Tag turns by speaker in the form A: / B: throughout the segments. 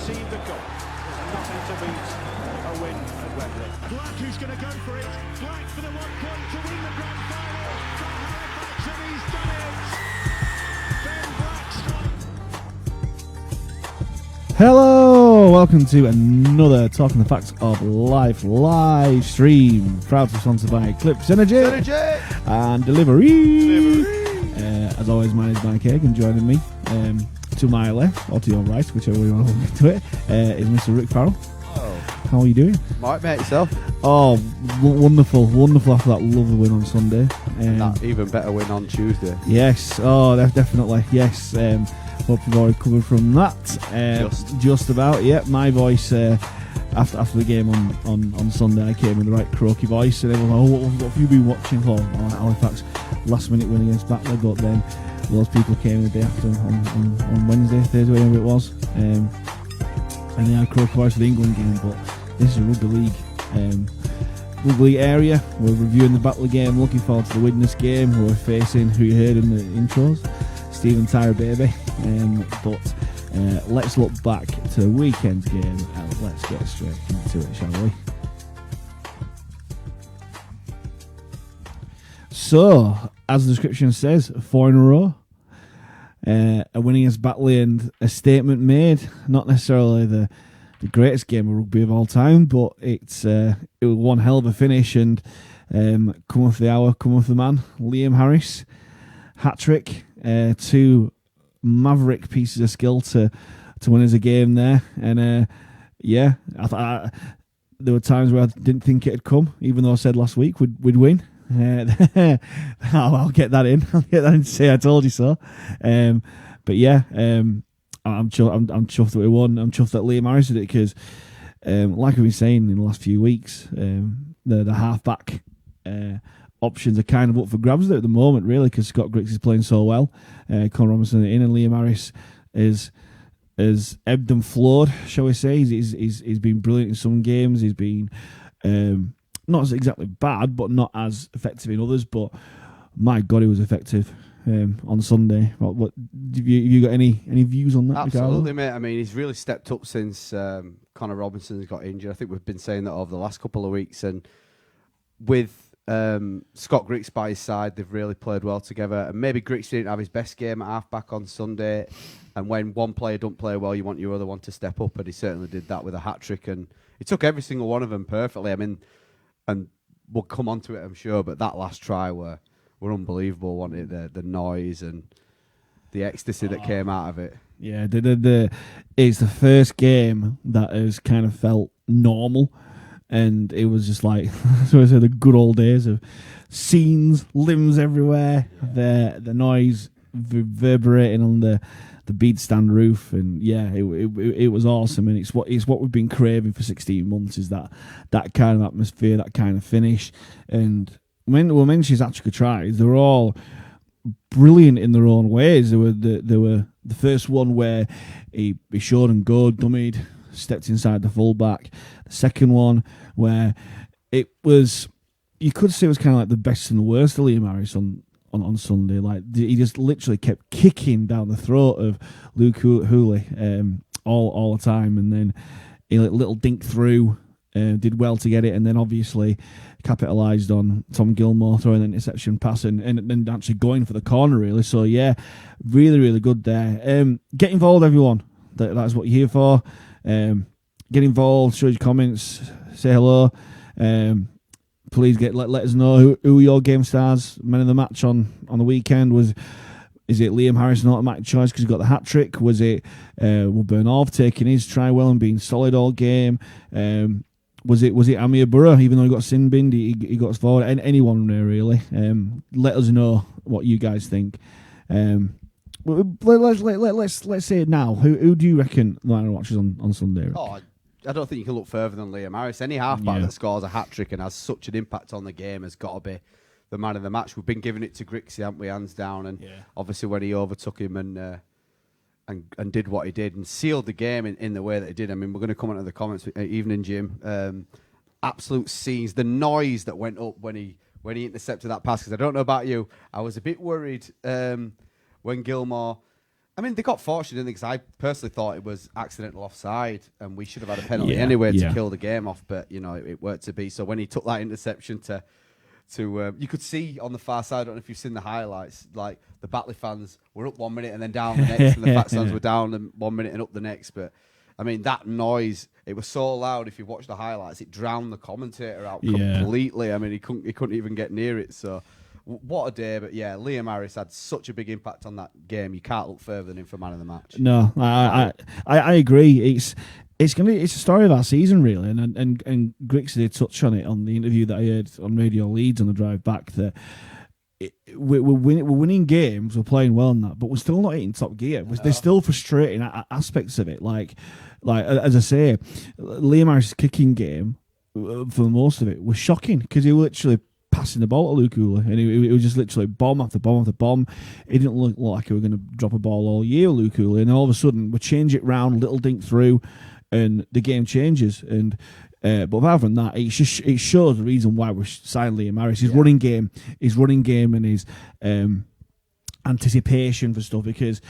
A: received the goal. There's nothing to beat a win at Wembley.
B: Black who's going to go for it. Black for the 1 point to win the grand final. For Halifax, and he's done it. Ben Black strike.
C: Hello, welcome to another Talking the Facts of Life live stream. Proud to be sponsored by Clips Energy and Delivery. As always, my name is Mike Haig, and joining me to my left, or to your right, whichever way you want to look into it, is Mr. Rick Farrell.
D: Oh.
C: How are you doing?
D: Right, mate, yourself?
C: Oh, wonderful after that lovely win on Sunday.
D: That even better win on Tuesday.
C: Yes, definitely, yes. Hope you've already covered from that. Just about, yeah. My voice, after the game on Sunday, I came in the right croaky voice, and everyone was what have you been watching for? Halifax last minute win against Batley, but then those people came the day after on Wednesday, Thursday, whatever it was. And they had croaky voice for the England game, but this is a rugby league area. We're reviewing the Batley game, looking forward to the Widnes game. We're facing, who you heard in the intros, Stephen Tyra Baby. But let's look back to the weekend's game and let's get straight into it, shall we? So, as the description says, 4 in a row. A win against Batley and a statement made. Not necessarily the greatest game of rugby of all time, but it was one hell of a finish. And come with the hour, come with the man, Liam Harris, hat-trick, 2 maverick pieces of skill to win us a game there. And I thought there were times where I didn't think it'd come, even though I said last week we'd win. I'll get that in. I'll get that in to say I told you so. But yeah, I'm chuffed that we won. I'm chuffed that Liam Harris did it because, like we've been saying in the last few weeks, the halfback options are kind of up for grabs at the moment, really, because Scott Griggs is playing so well. Conor Robinson in, and Liam Harris is ebbed and flowed, shall we say. He's been brilliant in some games. He's been not as exactly bad, but not as effective in others. But my God, he was effective on Sunday. What have you got any views on that?
D: Absolutely,
C: Ricardo?
D: mate. I mean, he's really stepped up since Conor Robinson's got injured. I think we've been saying that over the last couple of weeks, and with Scott Griggs by his side, they've really played well together. And maybe Griggs didn't have his best game at halfback on Sunday. And when one player don't play well, you want your other one to step up, and he certainly did that with a hat trick. And he took every single one of them perfectly. I mean, and we'll come on to it, I'm sure. But that last try were unbelievable, wasn't it? The noise and the ecstasy that came out of it.
C: Yeah, it's the first game that has kind of felt normal. And it was just like, so I said, the good old days of scenes, limbs everywhere, the noise reverberating on the bead stand roof, and yeah, it was awesome. And it's what we've been craving for 16 months, is that kind of atmosphere, that kind of finish. And when we mentioned his actual tries, they were all brilliant in their own ways. They were the first one where he showed and go, dummied, stepped inside the fullback. The second one where it was, you could say it was kind of like the best and the worst of Liam Harris on Sunday. Like, he just literally kept kicking down the throat of Luke Hooley all the time, and then he little dink through, did well to get it, and then obviously capitalised on Tom Gilmore throwing an interception pass and actually going for the corner, really. So yeah, really, really good there. Get involved, everyone. That's what you're here for. Get involved, show your comments, say hello. Please let us know who your game stars, men of the match on the weekend. Is it Liam Harris, an automatic choice because he got the hat trick? Was it Will Bernov taking his try well and being solid all game? Was it Amir Burrow, even though he got sin binned, he got us forward? And anyone there, really. Let us know what you guys think. Let's say it now. Who do you reckon the man watches on Sunday?
D: Oh, I don't think you can look further than Liam Harris. Any halfback that scores a hat-trick and has such an impact on the game has got to be the man of the match. We've been giving it to Grixie, haven't we, hands down? And obviously when he overtook him and did what he did and sealed the game in the way that he did. I mean, we're going to come on to the comments, evening, Jim. Absolute scenes. The noise that went up when he intercepted that pass, because I don't know about you, I was a bit worried when Gilmore I mean, they got fortunate because I personally thought it was accidental offside, and we should have had a penalty anyway to kill the game off. But it worked to be. So when he took that interception to you could see on the far side. I don't know if you've seen the highlights. Like the Batley fans were up 1 minute and then down the next, and the Fats fans were down 1 minute and up the next. But I mean, that noise, it was so loud. If you watch the highlights, it drowned the commentator out completely. I mean, he couldn't even get near it. So. What a day, but yeah, Liam Harris had such a big impact on that game. You can't look further than him for man of the match.
C: No, I agree. It's a story of our season really, and Grix did touch on it on the interview that I heard on Radio Leeds on the drive back. That we're winning games, we're playing well in that, but we're still not hitting top gear. There's still frustrating aspects of it. Like as I say, Liam Harris' kicking game for most of it was shocking because he literally passing the ball to Luke Ula, and it was just literally bomb after bomb after bomb. It didn't look like he was going to drop a ball all year, Luke Ula, and all of a sudden we change it round, little dink through, and the game changes. And but apart from that, it shows the reason why we signed Liam Harris. His running game, and his anticipation for stuff, because.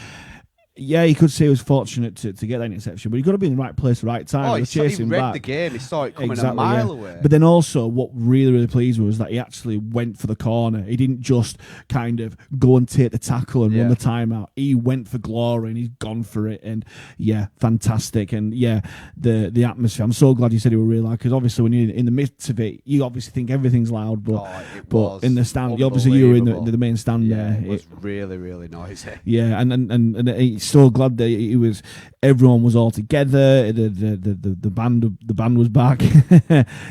C: Yeah, you could say he was fortunate to get that interception, but you've got to be in the right place at the right time.
D: Oh, he read
C: back.
D: the game. He saw it coming a mile away.
C: But then also, what really, really pleased me was that he actually went for the corner. He didn't just kind of go and take the tackle and run the timeout. He went for glory, and he's gone for it. And yeah, fantastic. And yeah, the atmosphere. I'm so glad you said it was really loud, because obviously when you're in the midst of it, you obviously think everything's loud, but in the stand, you were in the main stand there.
D: It was really, really noisy.
C: Yeah, and so glad that everyone was all together. The band was back,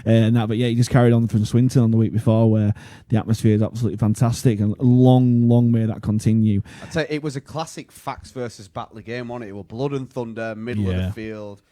C: and that. But yeah, he just carried on from Swinton on the week before, where the atmosphere is absolutely fantastic, and long may that continue.
D: I'd say it was a classic Fax versus Batley game, wasn't it? It was blood and thunder, middle of the field.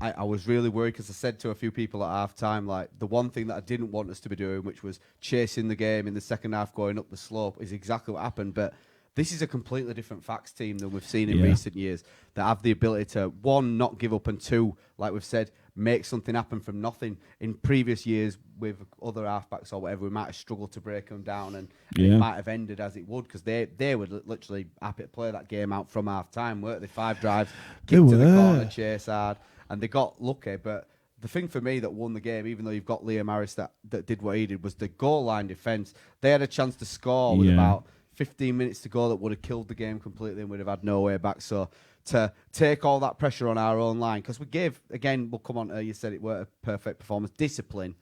D: I was really worried because I said to a few people at half time, like, the one thing that I didn't want us to be doing, which was chasing the game in the second half, going up the slope, is exactly what happened. But this is a completely different Fax team than we've seen in recent years, that have the ability to, one, not give up, and two, like we've said, make something happen from nothing. In previous years with other halfbacks or whatever, we might have struggled to break them down, and it might have ended as it would, because they were literally happy to play that game out from half time, weren't they? 5 drives, kick to the corner, chase hard, and they got lucky. But the thing for me that won the game, even though you've got Liam Harris that did what he did, was the goal line defence. They had a chance to score with about 15 minutes to go that would have killed the game completely, and we'd have had no way back. So to take all that pressure on our own line, because we gave, again, we'll come on to, you said it weren't a perfect performance. Discipline,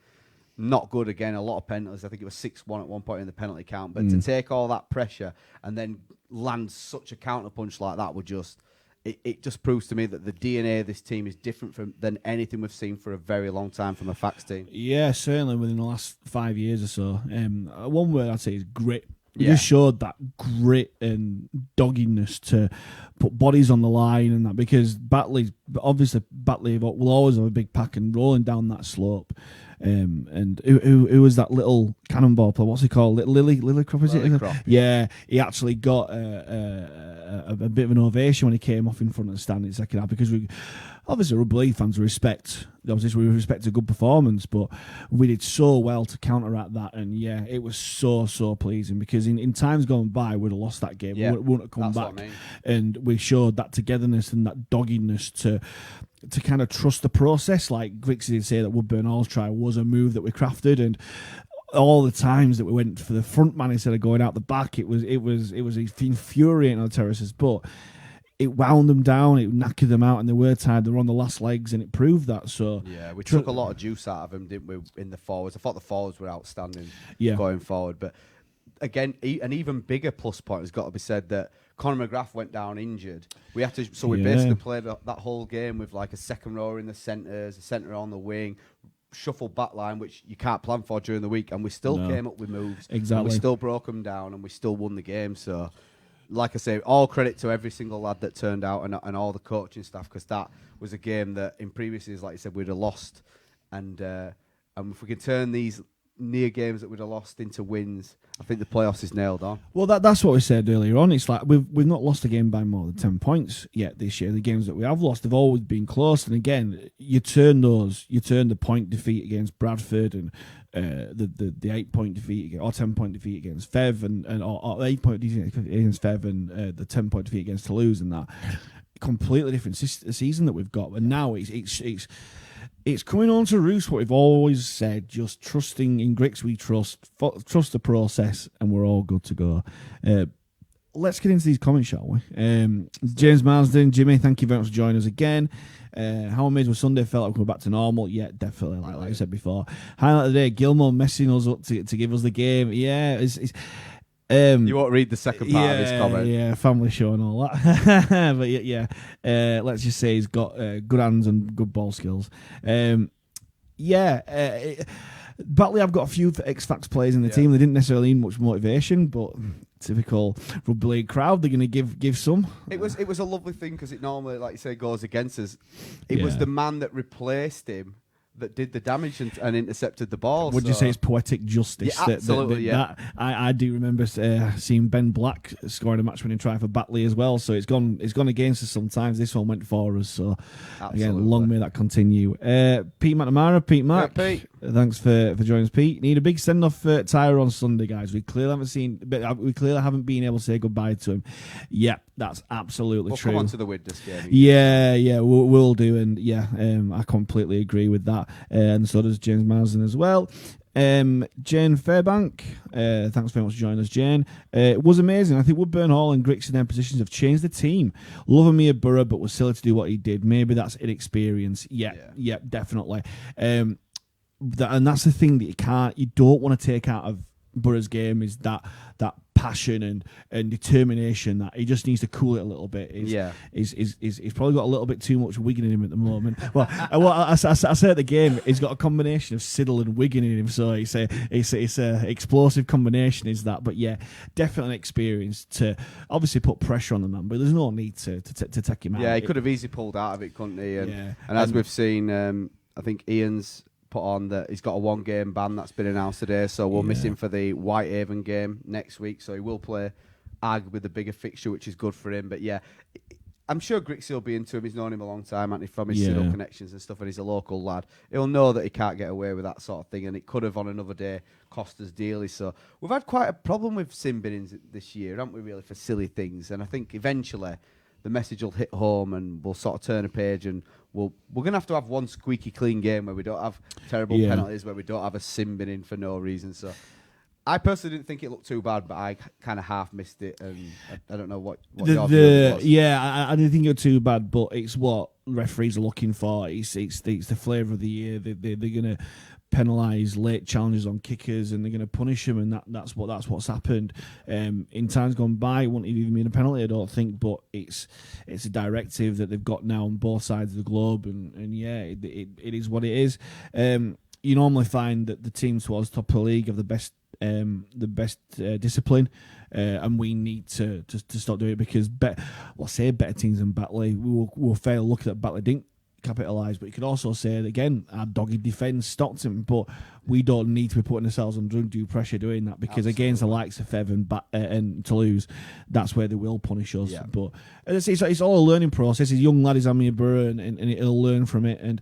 D: not good again. A lot of penalties. I think it was 6-1 at one point in the penalty count. But to take all that pressure and then land such a counterpunch like that would just... It just proves to me that the DNA of this team is different than anything we've seen for a very long time from a Fax team.
C: Yeah, certainly within the last 5 years or so. One word I'd say is grit. We just showed that grit and dogginess to put bodies on the line and that, because Batley will always have a big pack and rolling down that slope. And who was that little cannonball player? What's he called? Lillycrop, is it?
D: Crop,
C: yeah, he actually got a bit of an ovation when he came off in front of the stand in the second half, because we obviously rugby league fans respect a good performance, but we did so well to counteract that, and yeah, it was so pleasing, because in times gone by we'd have lost that game. We wouldn't have come back, and we showed that togetherness and that doggedness to kind of trust the process. Like Grixie did say, that Woodburn Hall's try was a move that we crafted, and all the times that we went for the front man instead of going out the back, it was infuriating on the terraces, but it wound them down, it knackered them out, and they were tired. They were on the last legs, and it proved that. So
D: yeah, we took a lot of juice out of them, didn't we, in the forwards? I thought the forwards were outstanding going forward. But again, an even bigger plus point has got to be said, that Conor McGrath went down injured. We basically played that whole game with like a second rower in the centres, a centre on the wing, shuffle back line, which you can't plan for during the week, and we still came up with moves.
C: Exactly.
D: And we still broke them down, and we still won the game. So, like I say, all credit to every single lad that turned out, and all the coaching staff, because that was a game that in previous years, like you said, we'd have lost. And if we can turn these near games that we'd have lost into wins. I think the playoffs is nailed on.
C: Well, that's what we said earlier on. It's like we've not lost a game by more than 10 points yet this year. The games that we have lost have always been close. And again, you turn the point defeat against Bradford and the 8-point defeat or 10-point defeat against Fev and or 8-point defeat against Fev and the 10-point defeat against Toulouse and that completely different season that we've got. And now it's coming on to roost what we've always said, just trusting in Grix we trust the process, and we're all good to go. Let's get into these comments, shall we? James Marsden, Jimmy, thank you very much for joining us again. How amazing was Sunday? Felt like we were back to normal. Yeah, definitely, like I said before. Highlight of the day, Gilmore messing us up to give us the game. Yeah, it's
D: you won't read the second part of his comment.
C: Yeah, family show and all that. But yeah, let's just say he's got good hands and good ball skills. Batley, I've got a few X-Facts players in the team. They didn't necessarily need much motivation, but typical rugby league crowd, they're going to give some.
D: It was a lovely thing because it normally, like you say, goes against us. It was the man that replaced him that did the damage and intercepted the ball.
C: Would you say it's poetic justice?
D: Yeah, absolutely,
C: I do remember seeing Ben Black scoring a match-winning try for Batley as well, so it's gone against us sometimes. This one went for us, so again, long may that continue. Pete McNamara, Pete Mac.
D: Yeah, Pete.
C: Thanks for joining us, Pete. Need a big send-off for Tyra on Sunday, guys. We clearly haven't been able to say goodbye to him. Yeah, that's absolutely true.
D: We'll come on to the Widnes game.
C: Yeah, we'll do, and I completely agree with that. And so does James Marsden as well. Jane Fairbank, thanks very much for joining us, Jane. It was amazing. I think Woodburn Hall and Grix in their positions have changed the team. Love Amir Burrow, but was silly to do what he did. Maybe that's inexperience. Yeah, definitely. And that's the thing that you don't want to take out of Burrow's game is that passion and determination that he just needs to cool it a little bit. He's probably got a little bit too much Wigan in him at the moment. Well, I say at the game, he's got a combination of Siddle and Wigan in him, so it's a explosive combination, is that? But yeah, definitely an experience to obviously put pressure on the man, but there's no need to take him out.
D: Yeah, he could have easily pulled out of it, couldn't he? And as we've seen, I think Ian's put on that he's got a 1-game ban that's been announced today, so we'll miss him for the Whitehaven game next week. So he will play arguably the bigger fixture, which is good for him. But yeah, I'm sure Grixie will be into him. He's known him a long time, hasn't he, from his Siddle connections and stuff, and he's a local lad. He'll know that he can't get away with that sort of thing, and it could have on another day cost us dearly. So we've had quite a problem with sin binnings this year, haven't we, really, for silly things? And I think eventually the message will hit home and we'll sort of turn a page, and we're going to have one squeaky clean game where we don't have terrible penalties, where we don't have a sin binning for no reason. So I personally didn't think it looked too bad, but I kind of half missed it, and I don't know what your view was.
C: Yeah, I didn't think it was too bad, but it's what referees are looking for. It's the flavour of the year. They're going to penalise late challenges on kickers, and they're going to punish them, and that's what's happened. In times gone by, it wouldn't even been a penalty, I don't think, but it's a directive that they've got now on both sides of the globe, and yeah, it is what it is. You normally find that the teams towards top of the league have the best discipline, and we need to stop doing it, because better teams than Batley will fail. Look at Batley didn't capitalise, but you could also say that, again, our dogged defence stopped him, but we don't need to be putting ourselves under undue pressure doing that, because against the likes of Fev and Toulouse, that's where they will punish us. Yeah. But it's all a learning process. He's a young lad, he's Amir Burrow, and he'll learn from it, and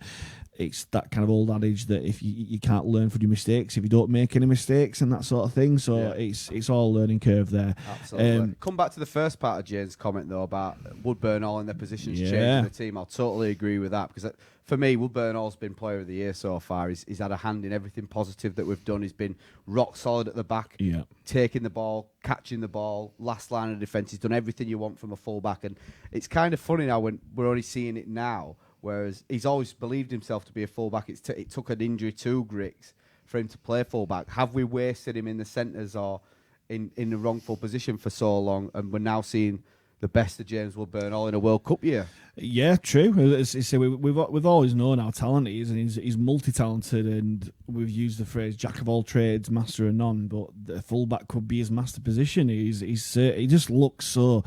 C: it's that kind of old adage that if you can't learn from your mistakes if you don't make any mistakes and that sort of thing. So it's all a learning curve there.
D: Absolutely. Come back to the first part of Jane's comment though about Woodburn Hall and their positions changing the team. I'll totally agree with that, because for me, Woodburn Hall's been player of the year so far. He's had a hand in everything positive that we've done. He's been rock solid at the back, taking the ball, catching the ball, last line of defence. He's done everything you want from a fullback, and it's kind of funny now when we're only seeing it now. Whereas he's always believed himself to be a fullback. It took an injury to Grix for him to play fullback. Have we wasted him in the centres or in the wrongful position for so long? And we're now seeing the best of James Woodburn all in a World Cup year.
C: Yeah, true. We've always known how talented he is, and he's multi-talented, and we've used the phrase "jack of all trades, master of none." But the fullback could be his master position. He just looks so.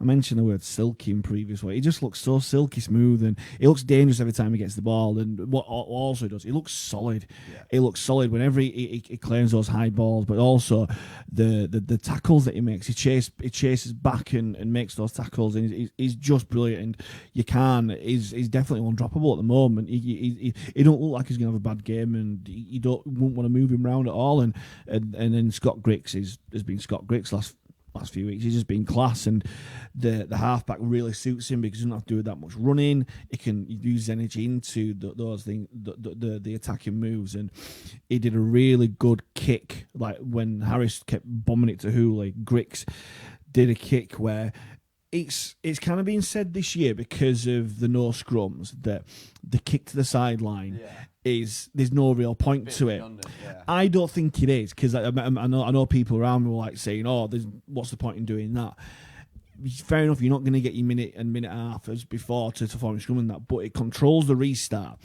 C: I mentioned the word silky in previous way. He just looks so silky smooth, and he looks dangerous every time he gets the ball. And what also does, he looks solid. Yeah. He looks solid whenever he claims those high balls, but also the tackles that he makes. He chases back and makes those tackles, and he's just brilliant. And he's definitely undroppable at the moment. He don't look like he's gonna have a bad game, and you wouldn't want to move him around at all. And then Scott Griggs has been Scott Griggs last few weeks. He's just been class, and the halfback really suits him because he doesn't have to do that much running. He can use energy into those things, the attacking moves. And he did a really good kick, like when Harris kept bombing it to Hooley. Griggs did a kick where. It's kind of been said this year because of the no scrums that the kick to the sideline there's no real point to it.
D: Yeah.
C: I don't think it is, because I know people around me were like saying, what's the point in doing that? Fair enough, you're not going to get your minute and a half as before to form a scrum and that, but it controls the restart.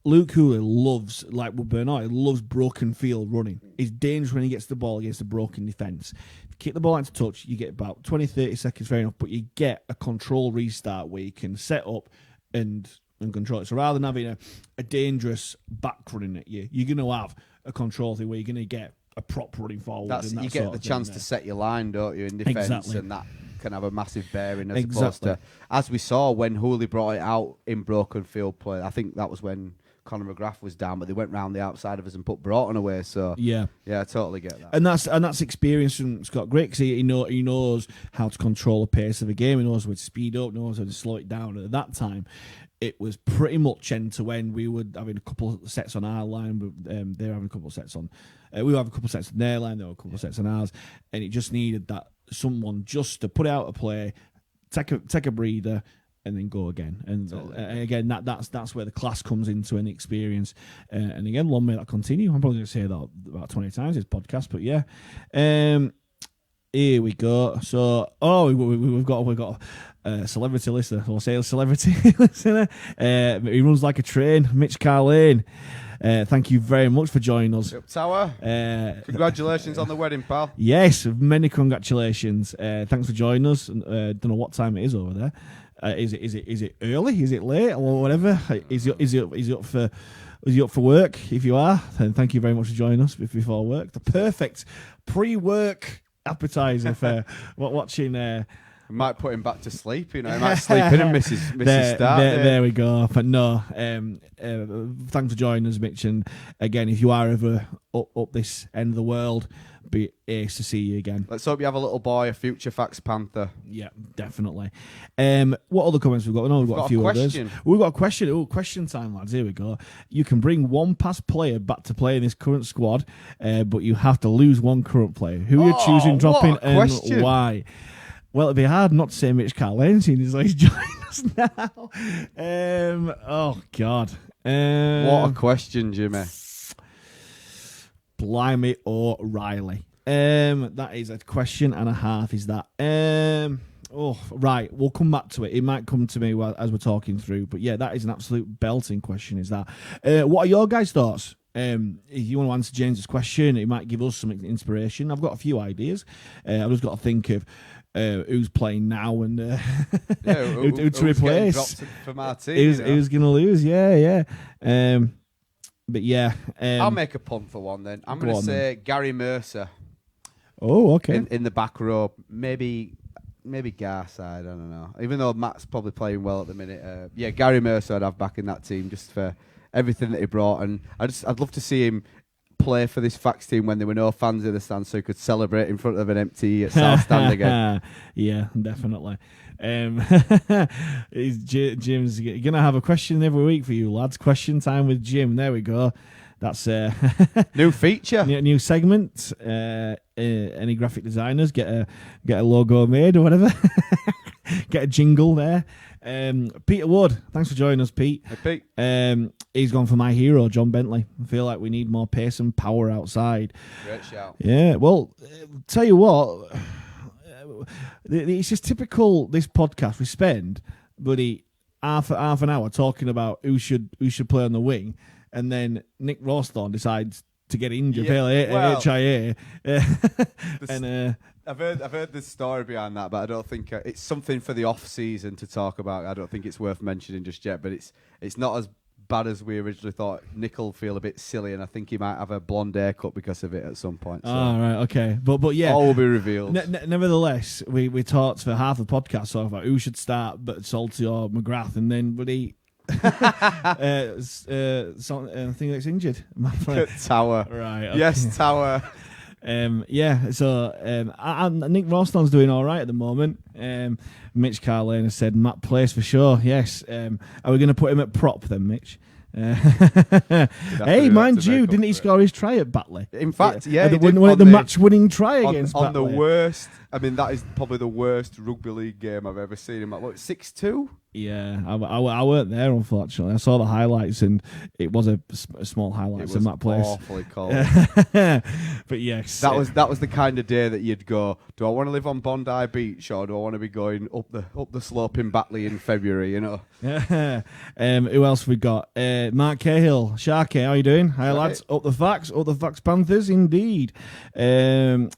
C: Luke Hooley loves, like Bernard, loves broken field running. He's dangerous when he gets the ball against a broken defence. Kick the ball into touch, you get about 20, 30 seconds, fair enough, but you get a control restart where you can set up and control it. So rather than having a dangerous back running at you, you're going to have a control thing where you're going to get a prop running forward.
D: You get the chance to set your line, don't you, in defence,
C: exactly.
D: And that can have a massive bearing as opposed to, as we saw when Hooley brought it out in broken field play. I think that was when Conor McGrath was down, but they went round the outside of us and put Broughton away. So yeah, I totally get that.
C: And that's experience from Scott Griggs. He knows how to control the pace of a game. He knows where to speed up, knows how to slow it down. At that time, it was pretty much end to end. We were having a couple of sets on our line, but they were having a couple of sets on. We were having a couple of sets on their line. There were a couple of sets on ours, and it just needed that someone just to put it out of play, take a breather, and then go again. And again, that's where the class comes into and the experience. And again, long may that continue. I'm probably going to say that about 20 times this podcast, but yeah. Here we go. So, we've got a celebrity listener. I'll say a celebrity listener. He runs like a train. Mitch Carlane. Thank you very much for joining us.
D: Up Tower. Congratulations on the wedding, pal.
C: Yes, many congratulations. Thanks for joining us. Don't know what time it is over there. Is it early? Is it late or whatever? Is he up for work? If you are, then thank you very much for joining us before work. The perfect pre-work appetizer for watching.
D: Might put him back to sleep. He might sleep in and miss his start.
C: There we go. But no, thanks for joining us, Mitch. And again, if you are ever up this end of the world, be ace to see you again.
D: Let's hope you have a little boy, a future Fax Panther.
C: Yeah, definitely. What other comments we've got? No, we've got a few others. We've got a question. Oh, question time, lads. Here we go. You can bring one past player back to play in this current squad, but you have to lose one current player. Who are you choosing dropping and why? Well, it'd be hard not to say Mitch Carlane, seeing he's joining us now. Oh, God.
D: What a question, Jimmy.
C: Blimey O'Reilly. That is a question and a half, is that. Right, we'll come back to it. It might come to me as we're talking through. But yeah, that is an absolute belting question, is that. What are your guys' thoughts? If you want to answer James's question, it might give us some inspiration. I've got a few ideas. I've just got to think of who's playing now and who to replace.
D: From our team,
C: who's going to lose? Yeah. But yeah,
D: I'll make a punt for one. Then I'm going to say Gary Mercer.
C: Oh, okay.
D: In the back row, maybe Garside. I don't know. Even though Matt's probably playing well at the minute, Gary Mercer I'd have back in that team just for everything that he brought, and I'd love to see him play for this Fax team when there were no fans in the stand, so he could celebrate in front of an empty South stand again.
C: Yeah, definitely. Jim's gonna have a question every week for you lads. Question time with Jim. There we go. That's
D: new feature,
C: new segment. Any graphic designers get a logo made or whatever. Get a jingle there. Peter Wood, thanks for joining us, Pete.
D: Hey, Pete.
C: He's gone for my hero, John Bentley. I feel like we need more pace and power outside.
D: Great shout.
C: Yeah, well, tell you what, it's just typical. This podcast we spend, buddy, half an hour talking about who should play on the wing, and then Nick Rawsthorne decides to get injured, HIA, and.
D: I've heard the story behind that, but I don't think it's something for the off season to talk about. I don't think it's worth mentioning just yet. But it's not as bad as we originally thought. Nick will feel a bit silly, and I think he might have a blonde haircut because of it at some point. So.
C: Oh, right, okay, but yeah,
D: all will be revealed.
C: Nevertheless, we talked for half the podcast sort of about who should start, but Salty or McGrath, and then buddy. I think that's injured.
D: Tower,
C: right? Okay.
D: Yes, Tower.
C: So Nick Rawsthorne's doing all right at the moment. Mitch Carlane has said Matt Place for sure. Yes. Are we going to put him at prop then, Mitch? Hey, mind you, didn't he score his try at Batley?
D: In fact, yeah, he
C: the
D: did
C: match-winning try against
D: on
C: Batley.
D: the worst. I mean, that is probably the worst rugby league game I've ever seen. What, 6-2?
C: Yeah, I weren't there, unfortunately. I saw the highlights, and it was a small highlights of Matt Place.
D: Awfully cold.
C: But yes,
D: that was the kind of day that you'd go, do I want to live on Bondi Beach, or do I want to be going up the slope in Batley in February? You know.
C: Who else we got? Mark Cahill, Sharky, how you doing? Hi lads, up the facts Panthers indeed. Who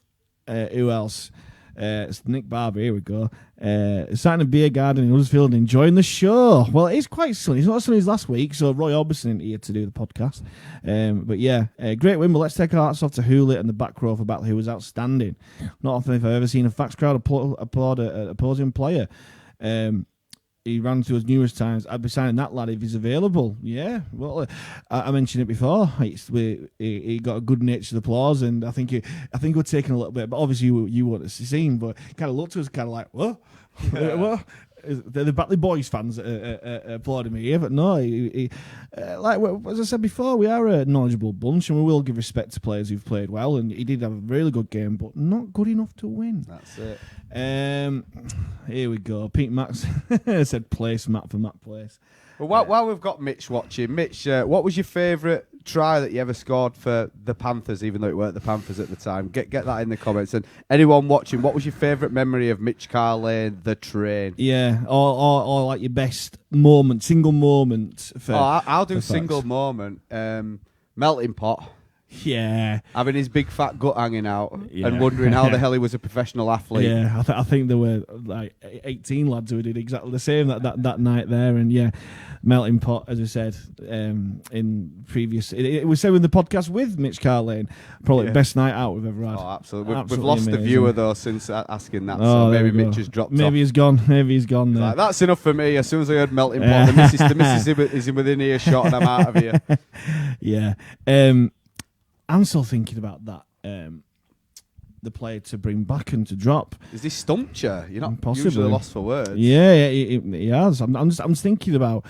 C: else? It's Nick Barber, here we go. Sat in a beer garden in Huddersfield enjoying the show. Well, it is quite sunny. It's not as sunny as last week, so Roy Orbison isn't here to do the podcast. But yeah, great win, but let's take our hats off to Hewlett and the back row for Batley, who was outstanding. Not often have I ever seen a Facts crowd applaud an opposing player. He ran to us numerous times. I'd be signing that lad if he's available. Yeah, well, I mentioned it before. He got a good natured applause, and I think we're taking a little bit. But obviously, you want to see him, but kind of looked to us, kind of like, what? What? The Batley Boys fans applauding me here, but no, like as I said before, we are a knowledgeable bunch, and we will give respect to players who've played well, and he did have a really good game, but not good enough to win.
D: That's it.
C: Here we go. Pete Max said place Matt for Matt Place.
D: Well, while we've got Mitch watching, Mitch, what was your favourite try that you ever scored for the Panthers, even though it weren't the Panthers at the time? Get that in the comments. And anyone watching, what was your favourite memory of Mitch Carlane, the train?
C: Yeah, or like your best moment, single moment.
D: I'll do single moment. Melting pot.
C: Yeah.
D: Having his big fat gut hanging out and wondering how the hell he was a professional athlete.
C: Yeah, I think there were like 18 lads who did exactly the same that night there. And yeah, melting pot, as I said, in previous... It was said in the podcast with Mitch Carlane, probably the best night out we've ever had.
D: Oh, absolutely. We've lost the viewer, though, since asking that.
C: Oh,
D: so maybe Mitch has dropped off.
C: He's gone. Maybe he's gone there.
D: Like, that's enough for me. As soon as I heard melting pot, the missus is within earshot and I'm out of here.
C: Yeah. I'm still thinking about that. The player to bring back and to drop.
D: Is this stumped you? You're not
C: Possibly.
D: usually lost for words.
C: Yeah, he has. I'm just thinking about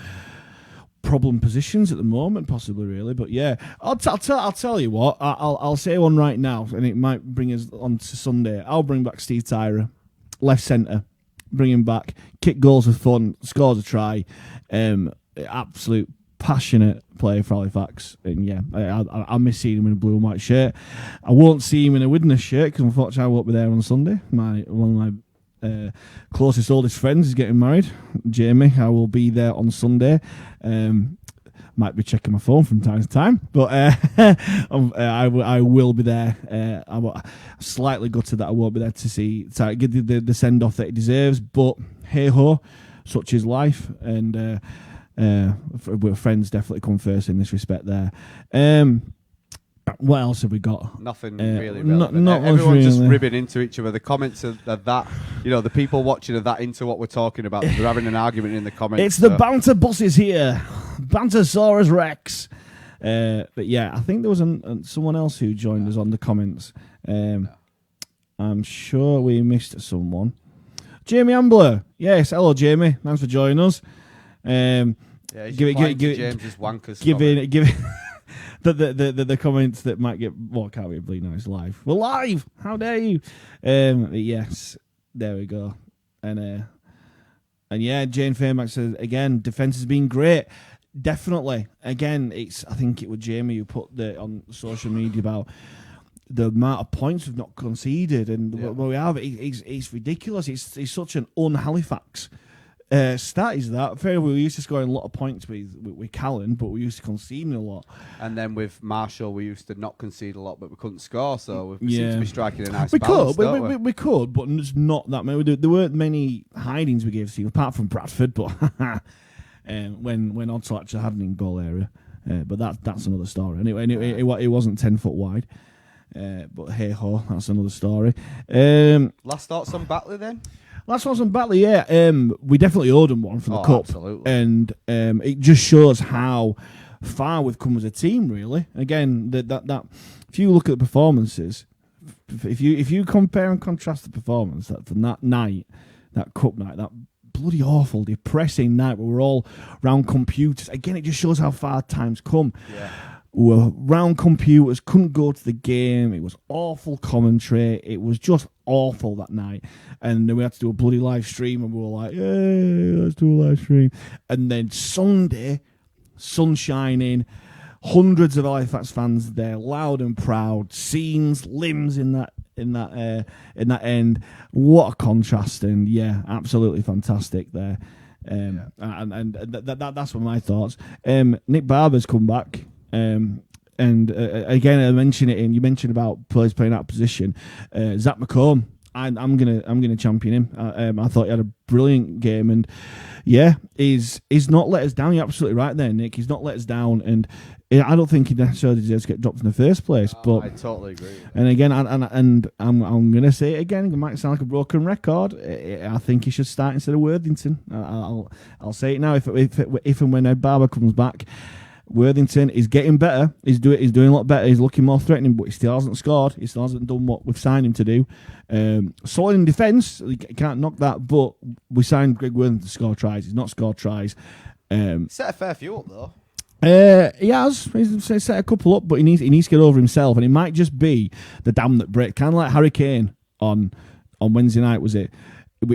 C: problem positions at the moment, possibly really. But yeah, I'll tell you what. I'll say one right now, and it might bring us on to Sunday. I'll bring back Steve Tyrer, left centre. Bring him back. Kick goals with fun. Scores a try. Absolute passionate player for Halifax, and yeah, I miss seeing him in a blue and white shirt. I won't see him in a Widnes shirt because unfortunately I won't be there on Sunday. One of my closest, oldest friends is getting married, Jamie. I will be there on Sunday. Might be checking my phone from time to time, but I will be there. I'm slightly gutted that I won't be there to see give the send off that he deserves, but hey ho, such is life, and. Friends definitely come first in this respect there. What else have we got?
D: Nothing really relevant. Everyone's
C: really.
D: Just ribbing into each other. The comments are that, the people watching are that into what we're talking about. They're having an argument in the comments.
C: It's the banter buses here. Bantersaurus Rex. But yeah, I think there was someone else who joined us on the comments. I'm sure we missed someone. Jamie Ambler. Yes, hello Jamie. Thanks for joining us.
D: Give James's wankers.
C: Give the comments that might get. Well, can't we believe now it's live? We're live. How dare you? Yes, there we go. And yeah, Jane Fairmax says again, defense has been great. Definitely. Again, I think it was Jamie who put on social media about the amount of points we've not conceded and
D: Yeah.
C: what we have, it's ridiculous. It's such an un-Halifax stat is that. Fair, we used to scoring a lot of points with Callan, but we used to conceding a lot.
D: And then with Marshall, we used to not concede a lot, but we couldn't score. So we seem to be striking a nice
C: we
D: balance.
C: could, we could, but there's not that many. There weren't many hidings we gave Steve, apart from Bradford, but when Odds actually had an in goal area. But that's another story. Anyway, it wasn't 10 foot wide. But hey ho, that's another story.
D: Last thoughts on Batley then?
C: Last one's on Batley, yeah. We definitely owed them one for the cup.
D: Absolutely.
C: And it just shows how far we've come as a team, really. Again, that if you look at the performances, if you compare and contrast the performance from that night, that cup night, that bloody awful, depressing night where we're all round computers. Again, it just shows how far time's come.
D: Yeah.
C: We were round computers, couldn't go to the game. It was awful commentary. It was just awful that night. And then we had to do a bloody live stream, and we were like, "Hey, let's do a live stream." And then Sunday, sun shining, hundreds of Halifax fans there, loud and proud, scenes, limbs in that end. What a contrast! And yeah, absolutely fantastic there. And that's one of my thoughts. Nick Barber's come back. Again, I mentioned it. You mentioned about players playing out of position. Zach McComb, I'm gonna champion him. I thought he had a brilliant game, and yeah, he's not let us down. You're absolutely right there, Nick. He's not let us down, and I don't think he necessarily deserves to get dropped in the first place. But
D: I totally agree.
C: And again, and I'm gonna say it again. It might sound like a broken record. I think he should start instead of Worthington. I'll say it now. If and when Ed Barber comes back. Worthington is getting better. He's doing a lot better. He's looking more threatening, but he still hasn't scored. He still hasn't done what we've signed him to do. Solid in defence. You can't knock that. But we signed Greg Worthington to score tries. He's not scored tries.
D: Set a fair few up though.
C: He has. He's set a couple up, but he needs to get over himself, and it might just be the dam that breaks. Kind of like Harry Kane on Wednesday night. Was it?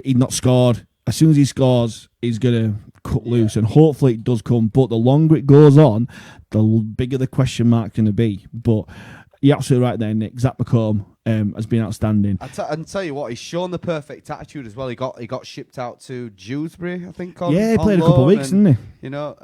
C: He'd not scored. As soon as he scores, he's gonna cut loose, and hopefully it does come. But the longer it goes on, the bigger the question mark's going to be. But you're absolutely right there, Nick. Zach McComb has been outstanding.
D: And tell you what, he's shown the perfect attitude as well. He got shipped out to Dewsbury, I think.
C: He played a couple of weeks, didn't he?
D: You know,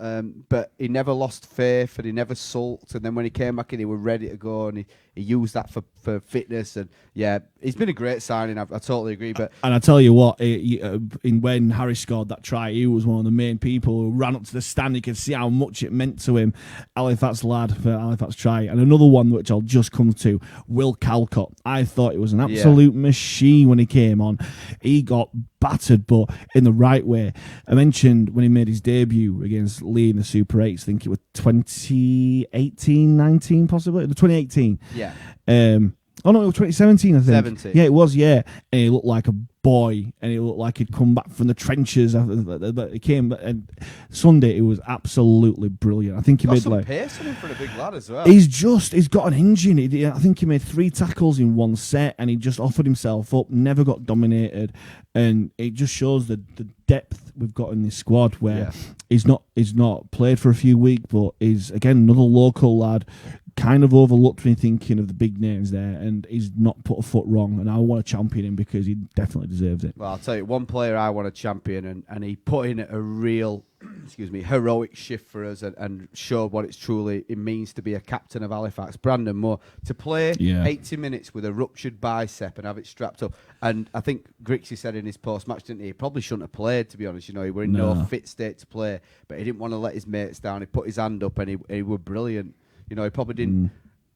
D: but he never lost faith and he never sulked. And then when he came back in, he was ready to go, and he used that for fitness. And yeah, he's been a great signing. I totally agree. But
C: and I tell you what, when Harry scored that try, he was one of the main people who ran up to the stand. You could see how much it meant to him. Halifax lad for Halifax try. And another one which I'll just come to, Will Calcott. I thought it was an absolute machine when he came on. He got battered, but in the right way. I mentioned when he made his debut against Lee in the Super 8s, I think it was 2018-19 possibly, 2018.
D: Yeah.
C: Oh no, it was 2017, I think.
D: 17.
C: Yeah, it was, yeah. And he looked like a boy, and he looked like he'd come back from the trenches. He came, and Sunday, it was absolutely brilliant. I think he made
D: some pace on him for a big lad as well.
C: He's got an engine. I think he made 3 tackles in one set, and he just offered himself up, never got dominated, and it just shows the depth we've got in this squad. Where he's not played for a few weeks, but he's again another local lad. Kind of overlooked when thinking of the big names there, and he's not put a foot wrong, and I want to champion him because he definitely deserves it.
D: Well, I'll tell you, one player I want to champion, and he put in a real heroic shift for us and showed what it means to be a captain of Halifax. Brandon Moore, to play 80 minutes with a ruptured bicep and have it strapped up. And I think Grixie said in his post-match, didn't he probably shouldn't have played, to be honest. You know, he were in no fit state to play, but he didn't want to let his mates down. He put his hand up, and he were brilliant. You know, he probably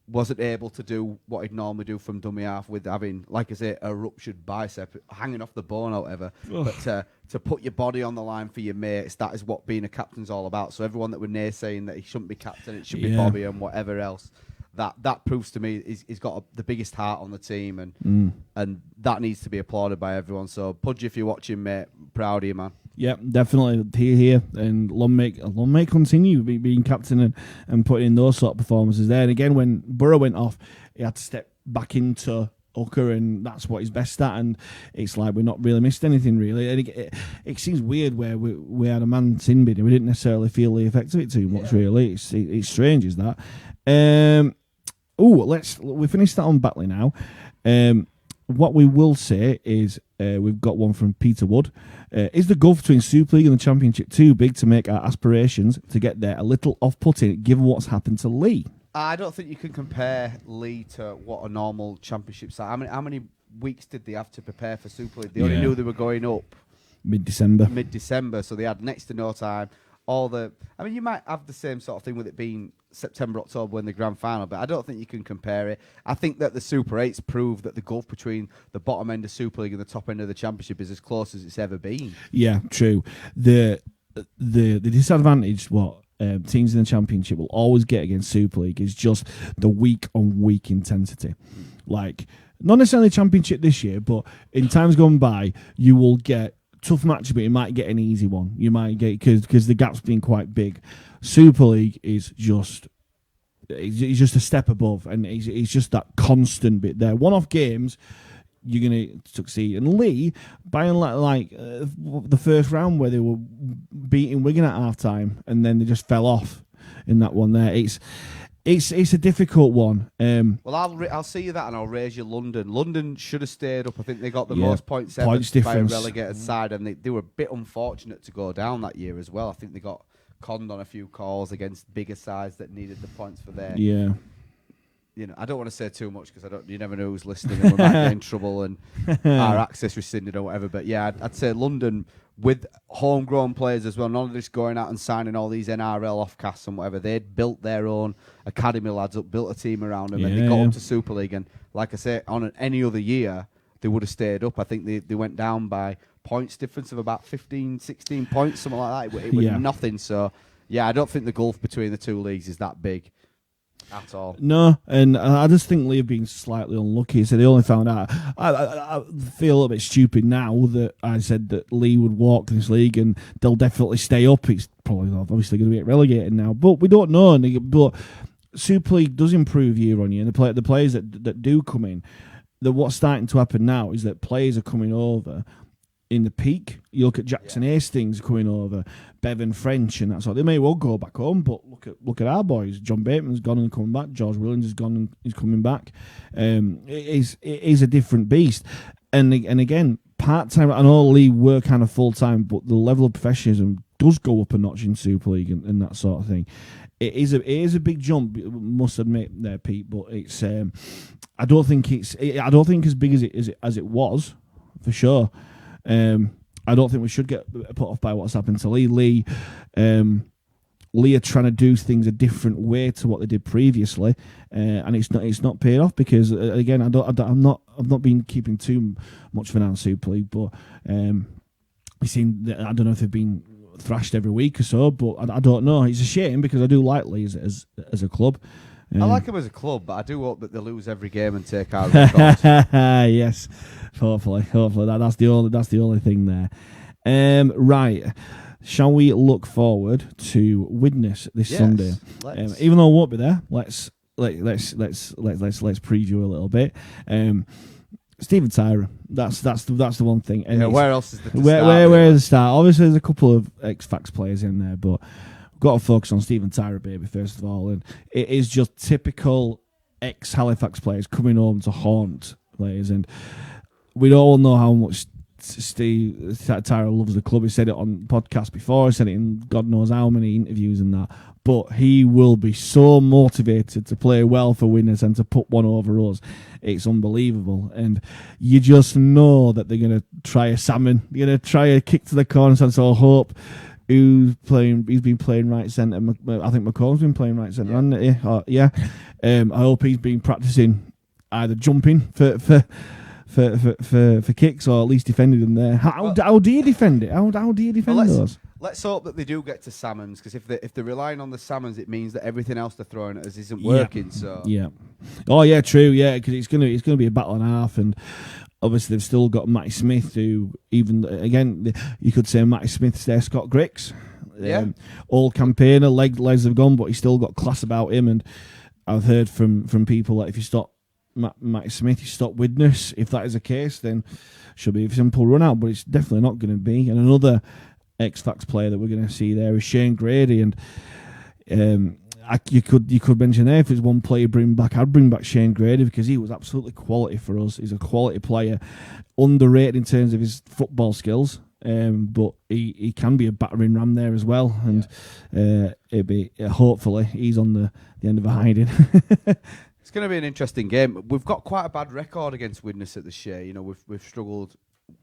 D: wasn't able to do what he'd normally do from dummy half with having, like I say, a ruptured bicep hanging off the bone or whatever. But to put your body on the line for your mates, that is what being a captain's all about. So everyone that were naysaying that he shouldn't be captain, it should be Bobby and whatever else, that proves to me he's got the biggest heart on the team, and that needs to be applauded by everyone. So Pudge, if you're watching, mate, proud of you, man.
C: Yeah, definitely here, and long may continue being captain and putting in those sort of performances there. And again, when Burrow went off, he had to step back into Hooker, and that's what he's best at. And it's like we've not really missed anything really. And it seems weird where we had a man sin bid and we didn't necessarily feel the effect of it too much. Really, it's strange, is that. we finished that on Batley now. What we will say is we've got one from Peter Wood. Is the gulf between Super League and the Championship too big to make our aspirations to get there a little off-putting, given what's happened to Lee?
D: I don't think you can compare Lee to what a normal championship side. How many weeks did they have to prepare for Super League? They only knew they were going up mid-December, so they had next to no time. You might have the same sort of thing with it being September, October when the grand final, but I don't think you can compare it. I think that the Super 8s prove that the gulf between the bottom end of Super League and the top end of the Championship is as close as it's ever been.
C: Yeah, true. The disadvantage teams in the Championship will always get against Super League is just the week-on-week intensity. Like, not necessarily Championship this year, but in times gone by, you will get tough matches, but you might get an easy one. You might get, because the gap's been quite big. Super League is just a step above, and it's just that constant bit there. One-off games, you're going to succeed. And Lee, by the first round where they were beating Wigan at half-time, and then they just fell off in that one there. It's a difficult one.
D: Well, I'll see you that, and I'll raise you London. London should have stayed up. I think they got the most points ever by a relegated side, and they were a bit unfortunate to go down that year as well. I think they got conned on a few calls against bigger sides that needed the points for their.
C: Yeah.
D: I don't want to say too much because you never know who's listening and we might get in trouble and our access rescinded or whatever. But yeah, I'd say London with homegrown players as well, none of this going out and signing all these NRL offcasts and whatever. They'd built their own academy lads up, built a team around them, and they got up to Super League. And like I say, on any other year, they would have stayed up. I think they went down by points difference of about 15, 16 points, something like that. It was nothing. So yeah, I don't think the gulf between the two leagues is that big at all.
C: No, and I just think Lee have been slightly unlucky. So they only found out. I feel a little bit stupid now that I said that Lee would walk this league and they'll definitely stay up. It's probably obviously going to get relegated now, but we don't know. But Super League does improve year on year, and the players that do come in, what's starting to happen now is that players are coming over in the peak. You look at Jackson Hastings coming over, Bevan French, and that sort. They may well go back home, but look at our boys. John Bateman's gone and coming back. George Williams has gone and he's coming back. It is a different beast. And again, part-time, I know Lee were kind of full-time, but the level of professionalism does go up a notch in Super League and that sort of thing. It is a big jump, must admit there, Pete, but it's I don't think as big as it was, for sure. I don't think we should get put off by what's happened to Lee. Lee are trying to do things a different way to what they did previously, and it's not paid off because again I've not been keeping too much for now in Super League, but it seemed that, I don't know if they've been thrashed every week or so, but I don't know. It's a shame because I do like Lee as a club.
D: I like him as a club, but I do hope that they lose every game and take our records.
C: Yes, hopefully, that's the only thing there. Right, shall we look forward to Widnes this Sunday? Even though I won't be there, let's preview a little bit. Stephen Tyra, that's the one thing. And
D: where else is the
C: where is the start? Obviously, there's a couple of X-Facts players in there, but got to focus on Stephen Tyra, baby, first of all. And it is just typical ex-Halifax players coming home to haunt players. And we all know how much Steve Tyra loves the club. He said it on podcast before. He said it in God knows how many interviews and that. But he will be so motivated to play well for Widnes and to put one over us. It's unbelievable. And you just know that they're going to try a salmon. They're going to try a kick to the corner. So I hope... He's been playing right centre. I think McCall's been playing right centre, hasn't he? I hope he's been practicing either jumping for kicks or at least defending them there. How do you defend it? How do you defend those?
D: Let's hope that they do get to salmons, because if they're relying on the salmons, it means that everything else they're throwing at us isn't working. So
C: oh yeah, true, yeah, because it's gonna be a battle and a half. And obviously, they've still got Matty Smith, who again, you could say Matty Smith's there, Scott Griggs. Old campaigner, legs have gone, but he's still got class about him. And I've heard from people that if you stop Matty Smith, you stop Widnes. If that is the case, then should be a simple run out, but it's definitely not going to be. And another X-Facts player that we're going to see there is Shane Grady. And you could mention there, if it's one player bring back, I'd bring back Shane Grady, because he was absolutely quality for us. He's a quality player, underrated in terms of his football skills, but he can be a battering ram there as well. And it'd be hopefully he's on the end of a hiding.
D: It's going to be an interesting game. We've got quite a bad record against Widnes at the Shea. You know, we've struggled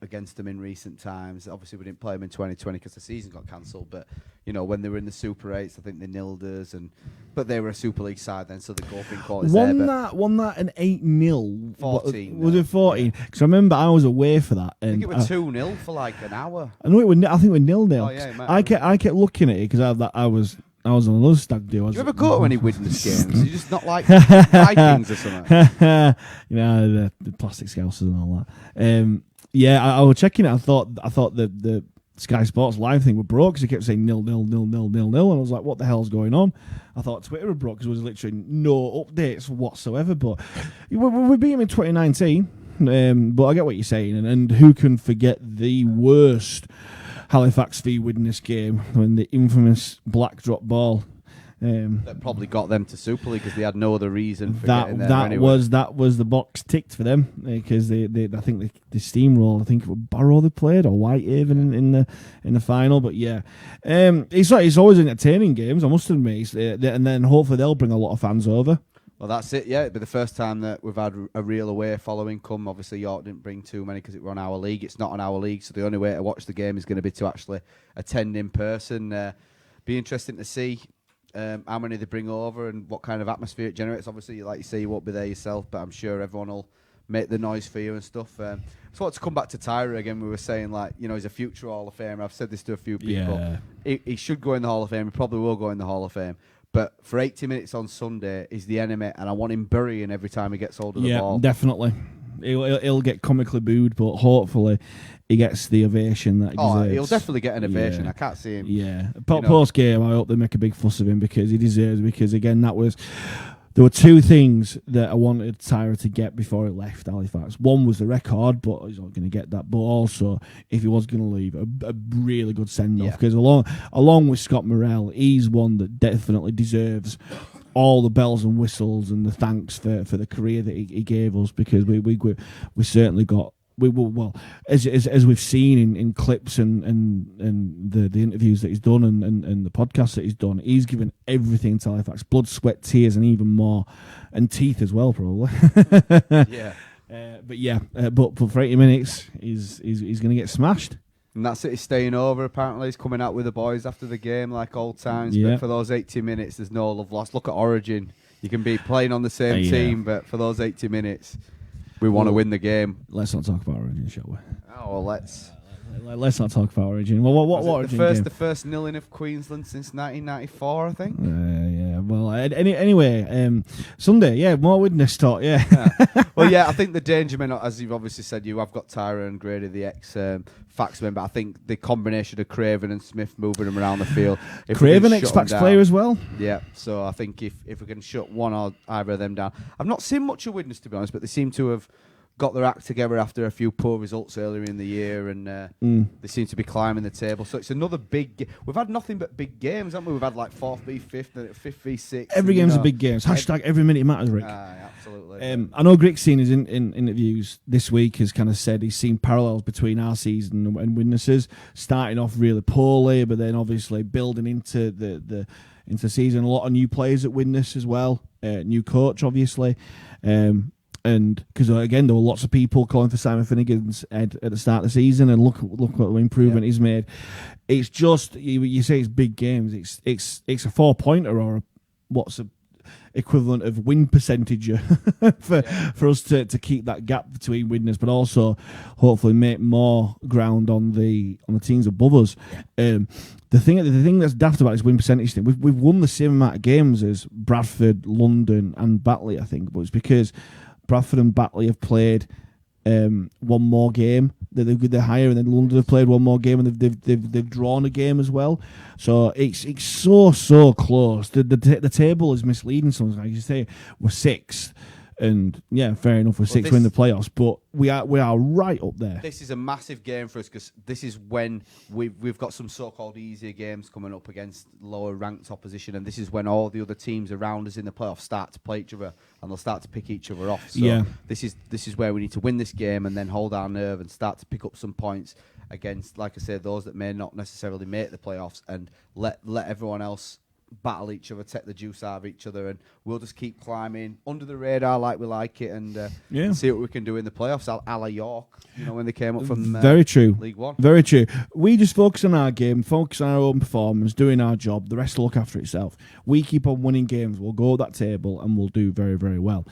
D: against them in recent times. Obviously, we didn't play them in 2020 because the season got cancelled. But you know, when they were in the Super 8s, I think they nilled us, but they were a Super League side then, so the golfing quality's there.
C: Won that an 8-0.
D: 14.
C: Was it 14? Because I remember I was away for that. And
D: I think it was 2-0 for like an hour.
C: I know it was. I think it was 0-0.
D: Oh, yeah,
C: I kept looking at it because I was on another stag do.
D: Do you ever go to any Widnes games? You're just not like Vikings or something.
C: You know, the plastic scousers and all that. Yeah, I was checking it. I thought the Sky Sports Live thing were broke because he kept saying 0-0, 0-0, 0-0, and I was like, what the hell's going on? I thought Twitter had broke because there was literally no updates whatsoever. But we beat him in 2019. But I get what you're saying, and who can forget the worst Halifax v Widnes game when the infamous black drop ball
D: that probably got them to Super League because they had no other reason for getting there
C: that was the box ticked for them because they I think the steamroll. I think it was Barrow they played or Whitehaven in the final. But yeah, it's always entertaining games, I must admit, and then hopefully they'll bring a lot of fans over.
D: Well, that's it, yeah. It'll be the first time that we've had a real away following come. Obviously, York didn't bring too many because it were on our league. It's not on our league, so the only way to watch the game is going to be to actually attend in person. Be interesting to see how many they bring over and what kind of atmosphere it generates. Obviously, like you say, you won't be there yourself, but I'm sure everyone will make the noise for you and stuff. So I want to come back to Tyra again. We were saying, like, you know, he's a future Hall of Famer. I've said this to a few people.
C: Yeah.
D: He should go in the Hall of Fame. He probably will go in the Hall of Fame. But for 80 minutes on Sunday, he's the enemy, and I want him burying every time he gets hold of the ball.
C: Yeah, definitely. He'll get comically booed, but hopefully he gets the ovation that he deserves.
D: He'll definitely get an ovation.
C: Yeah.
D: I can't see him.
C: Yeah. Post game, I hope they make a big fuss of him because he deserves. Because again, there were two things that I wanted Tyra to get before he left Halifax. One was the record, but he's not going to get that. But also, if he was going to leave, a really good send-off. Because along with Scott Morrell, he's one that definitely deserves all the bells and whistles and the thanks for the career that he gave us. Because we certainly got. As we've seen in clips and the interviews that he's done and the podcasts that he's done, he's given everything to Halifax, blood, sweat, tears, and even more, and teeth as well, probably.
D: Yeah.
C: But for 80 minutes, he's going to get smashed.
D: And that's it. He's staying over. Apparently, he's coming out with the boys after the game, like old times.
C: Yeah.
D: But for those 80 minutes, there's no love lost. Look at Origin. You can be playing on the same team, but for those 80 minutes. We want to win the game.
C: Let's not talk about Origin, shall we?
D: Oh, well, let's.
C: Let's not talk about Origin. Well, what Origin game?
D: The first nil-in of Queensland since 1994, I think.
C: Yeah. Well, anyway, Sunday, yeah, more Widnes talk, yeah.
D: Well, yeah, I think the danger men, as you've obviously said, you have got Tyra and Grady, the ex-Fax member. I think the combination of Craven and Smith moving them around the field.
C: Craven, ex-Fax player as well.
D: Yeah, so I think if we can shut one or either of them down. I've not seen much of Widnes, to be honest, but they seem to have got their act together after a few poor results earlier in the year, and they seem to be climbing the table. So it's another big. We've had nothing but big games, haven't we? We've had like 4th v 5th, and 5th v 6th.
C: Every game's a big game. Hashtag every minute matters, Rick.
D: Absolutely.
C: I know Grick's seen his in interviews this week has kind of said he's seen parallels between our season and Widnes's, starting off really poorly, but then obviously building into the season. A lot of new players at Widnes as well. New coach, obviously. And because again, there were lots of people calling for Simon Finnegan's head at the start of the season, and look what improvement he's made. It's just you say it's big games. It's a 4-pointer or what's a equivalent of win percentage for us to keep that gap between Widnes, but also hopefully make more ground on the teams above us. The thing that's daft about this win percentage thing, we've won the same amount of games as Bradford, London, and Batley, I think, but it's because Bradford and Batley have played one more game. They're higher, and then London have played one more game, and they've drawn a game as well. So it's so close. The table is misleading sometimes. Like you say, we're 6th, And yeah, fair enough. We're sixth in the playoffs, but we are right up there.
D: This is a massive game for us because this is when we've got some so-called easier games coming up against lower ranked opposition, and this is when all the other teams around us in the playoffs start to play each other and they'll start to pick each other off. So this is where we need to win this game and then hold our nerve and start to pick up some points against, like I said, those that may not necessarily make the playoffs, and let everyone else battle each other, take the juice out of each other, and we'll just keep climbing under the radar like we like it, and see what we can do in the playoffs, a la York, when they came up from
C: Very true.
D: League One.
C: Very true. We just focus on our game, focus on our own performance, doing our job. The rest will look after itself. We keep on winning games. We'll go up that table and we'll do very, very well.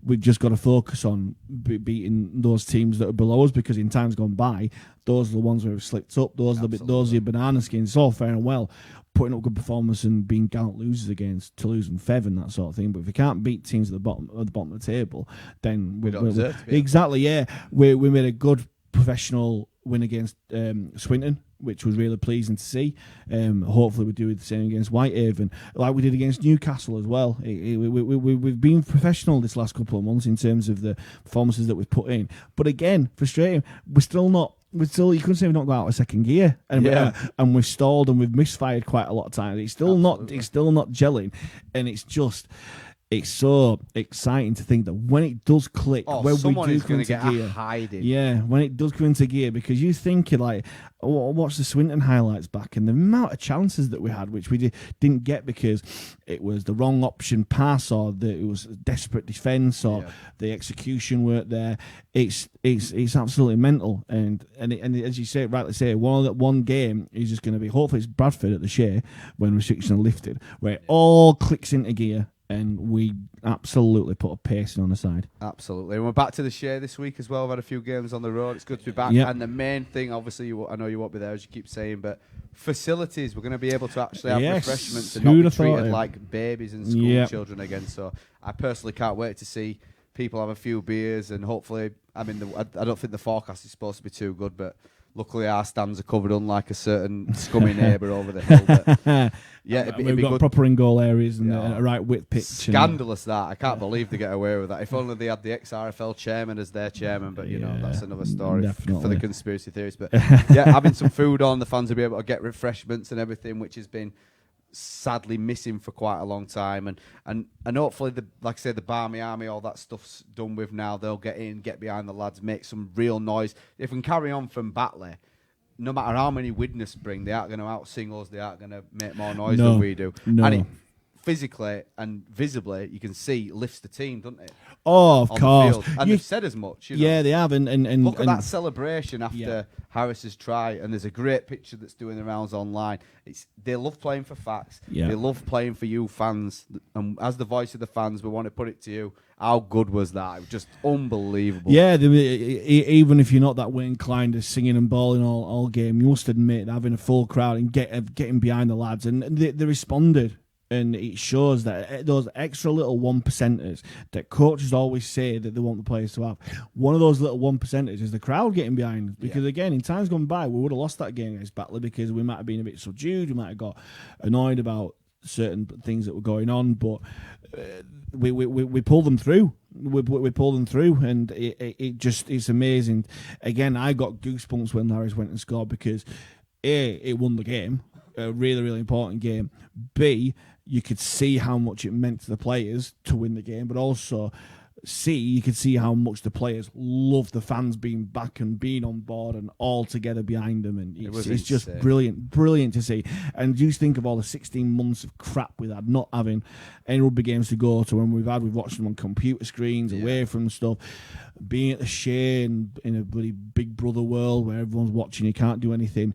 C: We've just got to focus on beating those teams that are below us, because in times gone by, those are the ones who have slipped up. Those are your banana skins. It's all fair and well, putting up good performance and being gallant losers against Toulouse and Fev and that sort of thing. But if we can't beat teams at the bottom of the table, then we
D: don't deserve to be.
C: Exactly. Yeah, we made a good professional win against Swinton, which was really pleasing to see. Hopefully we do the same against Whitehaven, like we did against Newcastle as well. We've been professional this last couple of months in terms of the performances that we've put in. But again, frustrating. You couldn't say we've not got out of second gear, and we've stalled and we've misfired quite a lot of times. It's still not gelling, and it's so exciting to think that when it does click, when
D: someone
C: we do
D: is
C: come
D: going to
C: into
D: get
C: gear,
D: a hiding.
C: yeah, when it does come into gear, because you think like, watch the Swinton highlights back, and the amount of chances that we had, which we didn't get because it was the wrong option pass, or it was desperate defence, or the execution weren't there. It's absolutely mental, and as you say, rightly say, one game is just going to be, hopefully it's Bradford at the Shea when restrictions are lifted, where it all clicks into gear. And we absolutely put a pacing on the side.
D: Absolutely. And we're back to the Shea this week as well. We've had a few games on the road. It's good to be back. Yep. And the main thing, obviously, I know you won't be there, as you keep saying, but facilities. We're going to be able to actually have refreshments and not be treated like babies and school children again. So I personally can't wait to see people have a few beers, and hopefully, I don't think the forecast is supposed to be too good, but luckily our stands are covered, unlike a certain scummy neighbour over the hill. But
C: we've got proper in-goal areas and a right width pitch.
D: Scandalous that. I can't believe they get away with that. If only they had the ex-RFL chairman as their chairman, but that's another story for the conspiracy theories. But having some food on, the fans will be able to get refreshments and everything, which has been sadly missing for quite a long time, and hopefully, like I say, the Barmy Army, all that stuff's done with now. They'll get in, get behind the lads, make some real noise. If we can carry on from Batley, no matter how many witness bring, they aren't going to out-sing us, they aren't going to make more noise than we do.
C: No.
D: And it, physically and visibly, you can see, lifts the team, doesn't it?
C: Oh, of course.
D: The and they've said as much.
C: Yeah, they have. And
D: look at that celebration after Harris's try, and there's a great picture that's doing the rounds online. They love playing for facts.
C: Yeah.
D: They love playing for you fans. And as the voice of the fans, we want to put it to you. How good was that? It was just unbelievable.
C: Yeah, even if you're not that way inclined to singing and bawling all game, you must admit having a full crowd and getting behind the lads, and they responded. And it shows that those extra little 1%ers that coaches always say that they want the players to have, one of those little 1%ers is the crowd getting behind. Because again, in times gone by, we would have lost that game against Batley because we might have been a bit subdued, we might have got annoyed about certain things that were going on, but we pulled them through. We pulled them through, and it's amazing. Again, I got goosebumps when Larry's went and scored because A, it won the game, a really, really important game. B, you could see how much it meant to the players to win the game, but also C, you could see how much the players love the fans being back and being on board and all together behind them, and it's just brilliant to see. And you think of all the 16 months of crap we had, not having any rugby games to go to, and we've watched them on computer screens, away from stuff, being at the Shea in a bloody Big Brother world where everyone's watching, you can't do anything,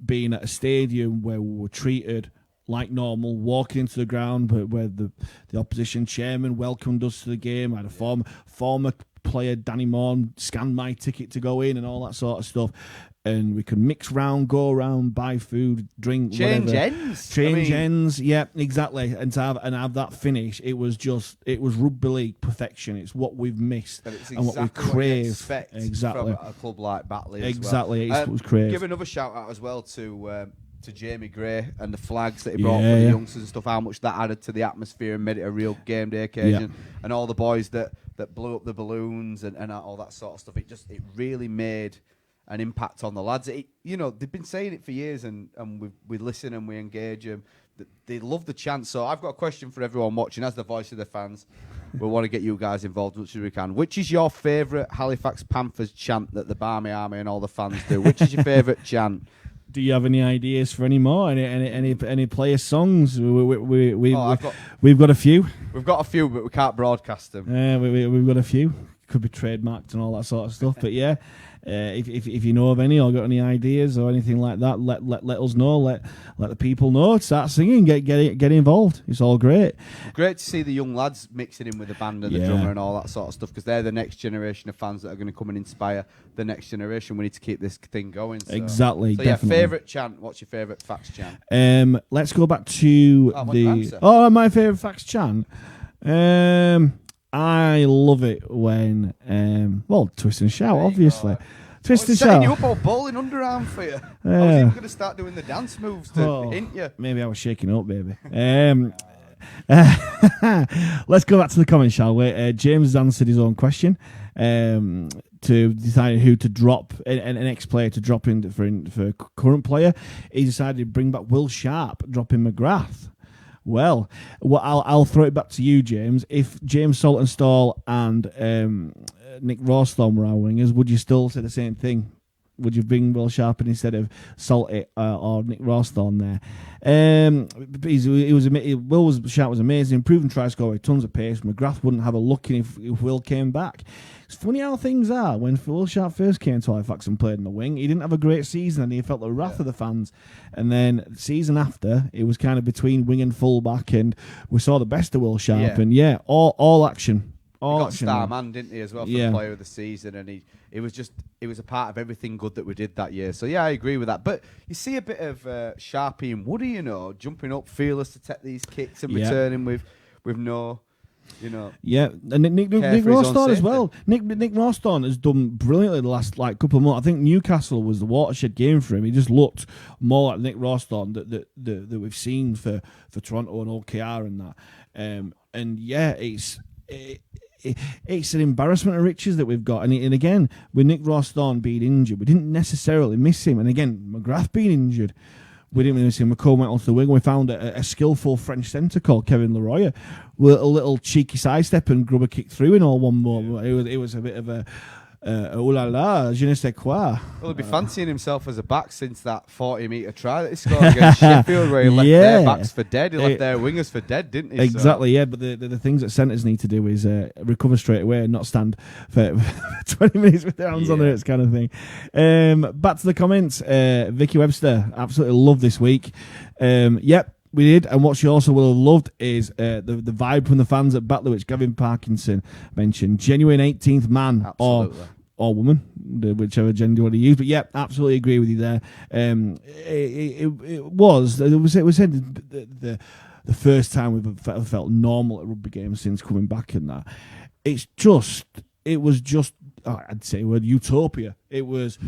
C: being at a stadium where we were treated like normal, walking into the ground where the opposition chairman welcomed us to the game. I had a former player, Danny Morn, scanned my ticket to go in and all that sort of stuff. And we could mix round, go around, buy food, drink,
D: change
C: whatever. Change ends, yeah, exactly. And to have that finish, it was rugby league perfection. It's what we've missed and what we crave.
D: Exactly from a club like Batley.
C: Exactly,
D: as well.
C: it was craved.
D: Give another shout out as well to to Jamie Gray and the flags that he brought for the youngsters and stuff, how much that added to the atmosphere and made it a real game day occasion. And all the boys that blew up the balloons and all that sort of stuff. It really made an impact on the lads. They've been saying it for years, and we listen and we engage them. They love the chant. So I've got a question for everyone watching. As the voice of the fans, we want to get you guys involved as much as we can. Which is your favourite Halifax Panthers chant that the Barmy Army and all the fans do? Which is your favourite chant?
C: Do you have any ideas for any more? Any player songs? We've got a few.
D: We've got a few, but we can't broadcast them.
C: We've got a few. Could be trademarked and all that sort of stuff. But yeah, if you know of any or got any ideas or anything like that, let us know. Let the people know. Start singing. Get involved. It's all great.
D: Great to see the young lads mixing in with the band and the drummer and all that sort of stuff, because they're the next generation of fans that are going to come and inspire the next generation. We need to keep this thing going. So.
C: Exactly.
D: So
C: definitely.
D: Favourite chant. What's your favourite fax chant?
C: Let's go back to my favourite fax chant. I love it when, twist and shout, obviously. Twist and shout.
D: Setting you up all bowling underarm for you. I was even going to start doing the dance moves to hint you.
C: Maybe I was shaking up, baby. Let's go back to the comments, shall we? James has answered his own question to decide who to drop, an ex-player to drop in for a current player. He decided to bring back Will Sharp, dropping McGrath. Well, I'll throw it back to you, James. If James Saltonstall and Nick Rawsthorne were our wingers, would you still say the same thing? Would you bring Will Sharp in instead of Salty or Nick Rawsthorne there? Sharp was amazing, proven try scorer with tons of pace. McGrath wouldn't have a look in if Will came back. It's funny how things are. When Will Sharp first came to Halifax and played in the wing, he didn't have a great season and he felt the wrath of the fans. And then the season after, it was kind of between wing and fullback, and we saw the best of Will Sharp. And all action.
D: He got star man, didn't he, as well, for the player of the season, and it was a part of everything good that we did that year. So yeah, I agree with that. But you see a bit of Sharpie and Woody, jumping up, fearless to take these kicks and returning with no.
C: Yeah, and Nick Rawsthorne as well. Nick Rawsthorne has done brilliantly the last couple of months. I think Newcastle was the watershed game for him. He just looked more like Nick Rawsthorne that we've seen for Toronto and OKR and that. And yeah, it's an embarrassment of riches that we've got. And again, with Nick Rawsthorne being injured, we didn't necessarily miss him. And again, McGrath being injured, we didn't miss him. McComb went onto the wing. We found a skillful French centre called Kevin Leroy with a little cheeky sidestep and grubber kick through in all one moment. It was a bit of a oh la la, je ne sais quoi.
D: Well, he'll be fancying himself as a back since that 40-metre try that he scored against Sheffield, where he left their backs for dead. He left their wingers for dead, didn't he?
C: Exactly, yeah. But the things that centres need to do is recover straight away and not stand for 20 minutes with their hands on it, kind of thing. Back to the comments. Vicky Webster, absolutely love this week. Yep. We did, and what she also will have loved is the vibe from the fans at Batley, which Gavin Parkinson mentioned. Genuine 18th man or woman, whichever gender you want to use. But yeah, absolutely agree with you there. It was said the first time we've felt normal at rugby games since coming back and that. It was just I'd say the word utopia. It was.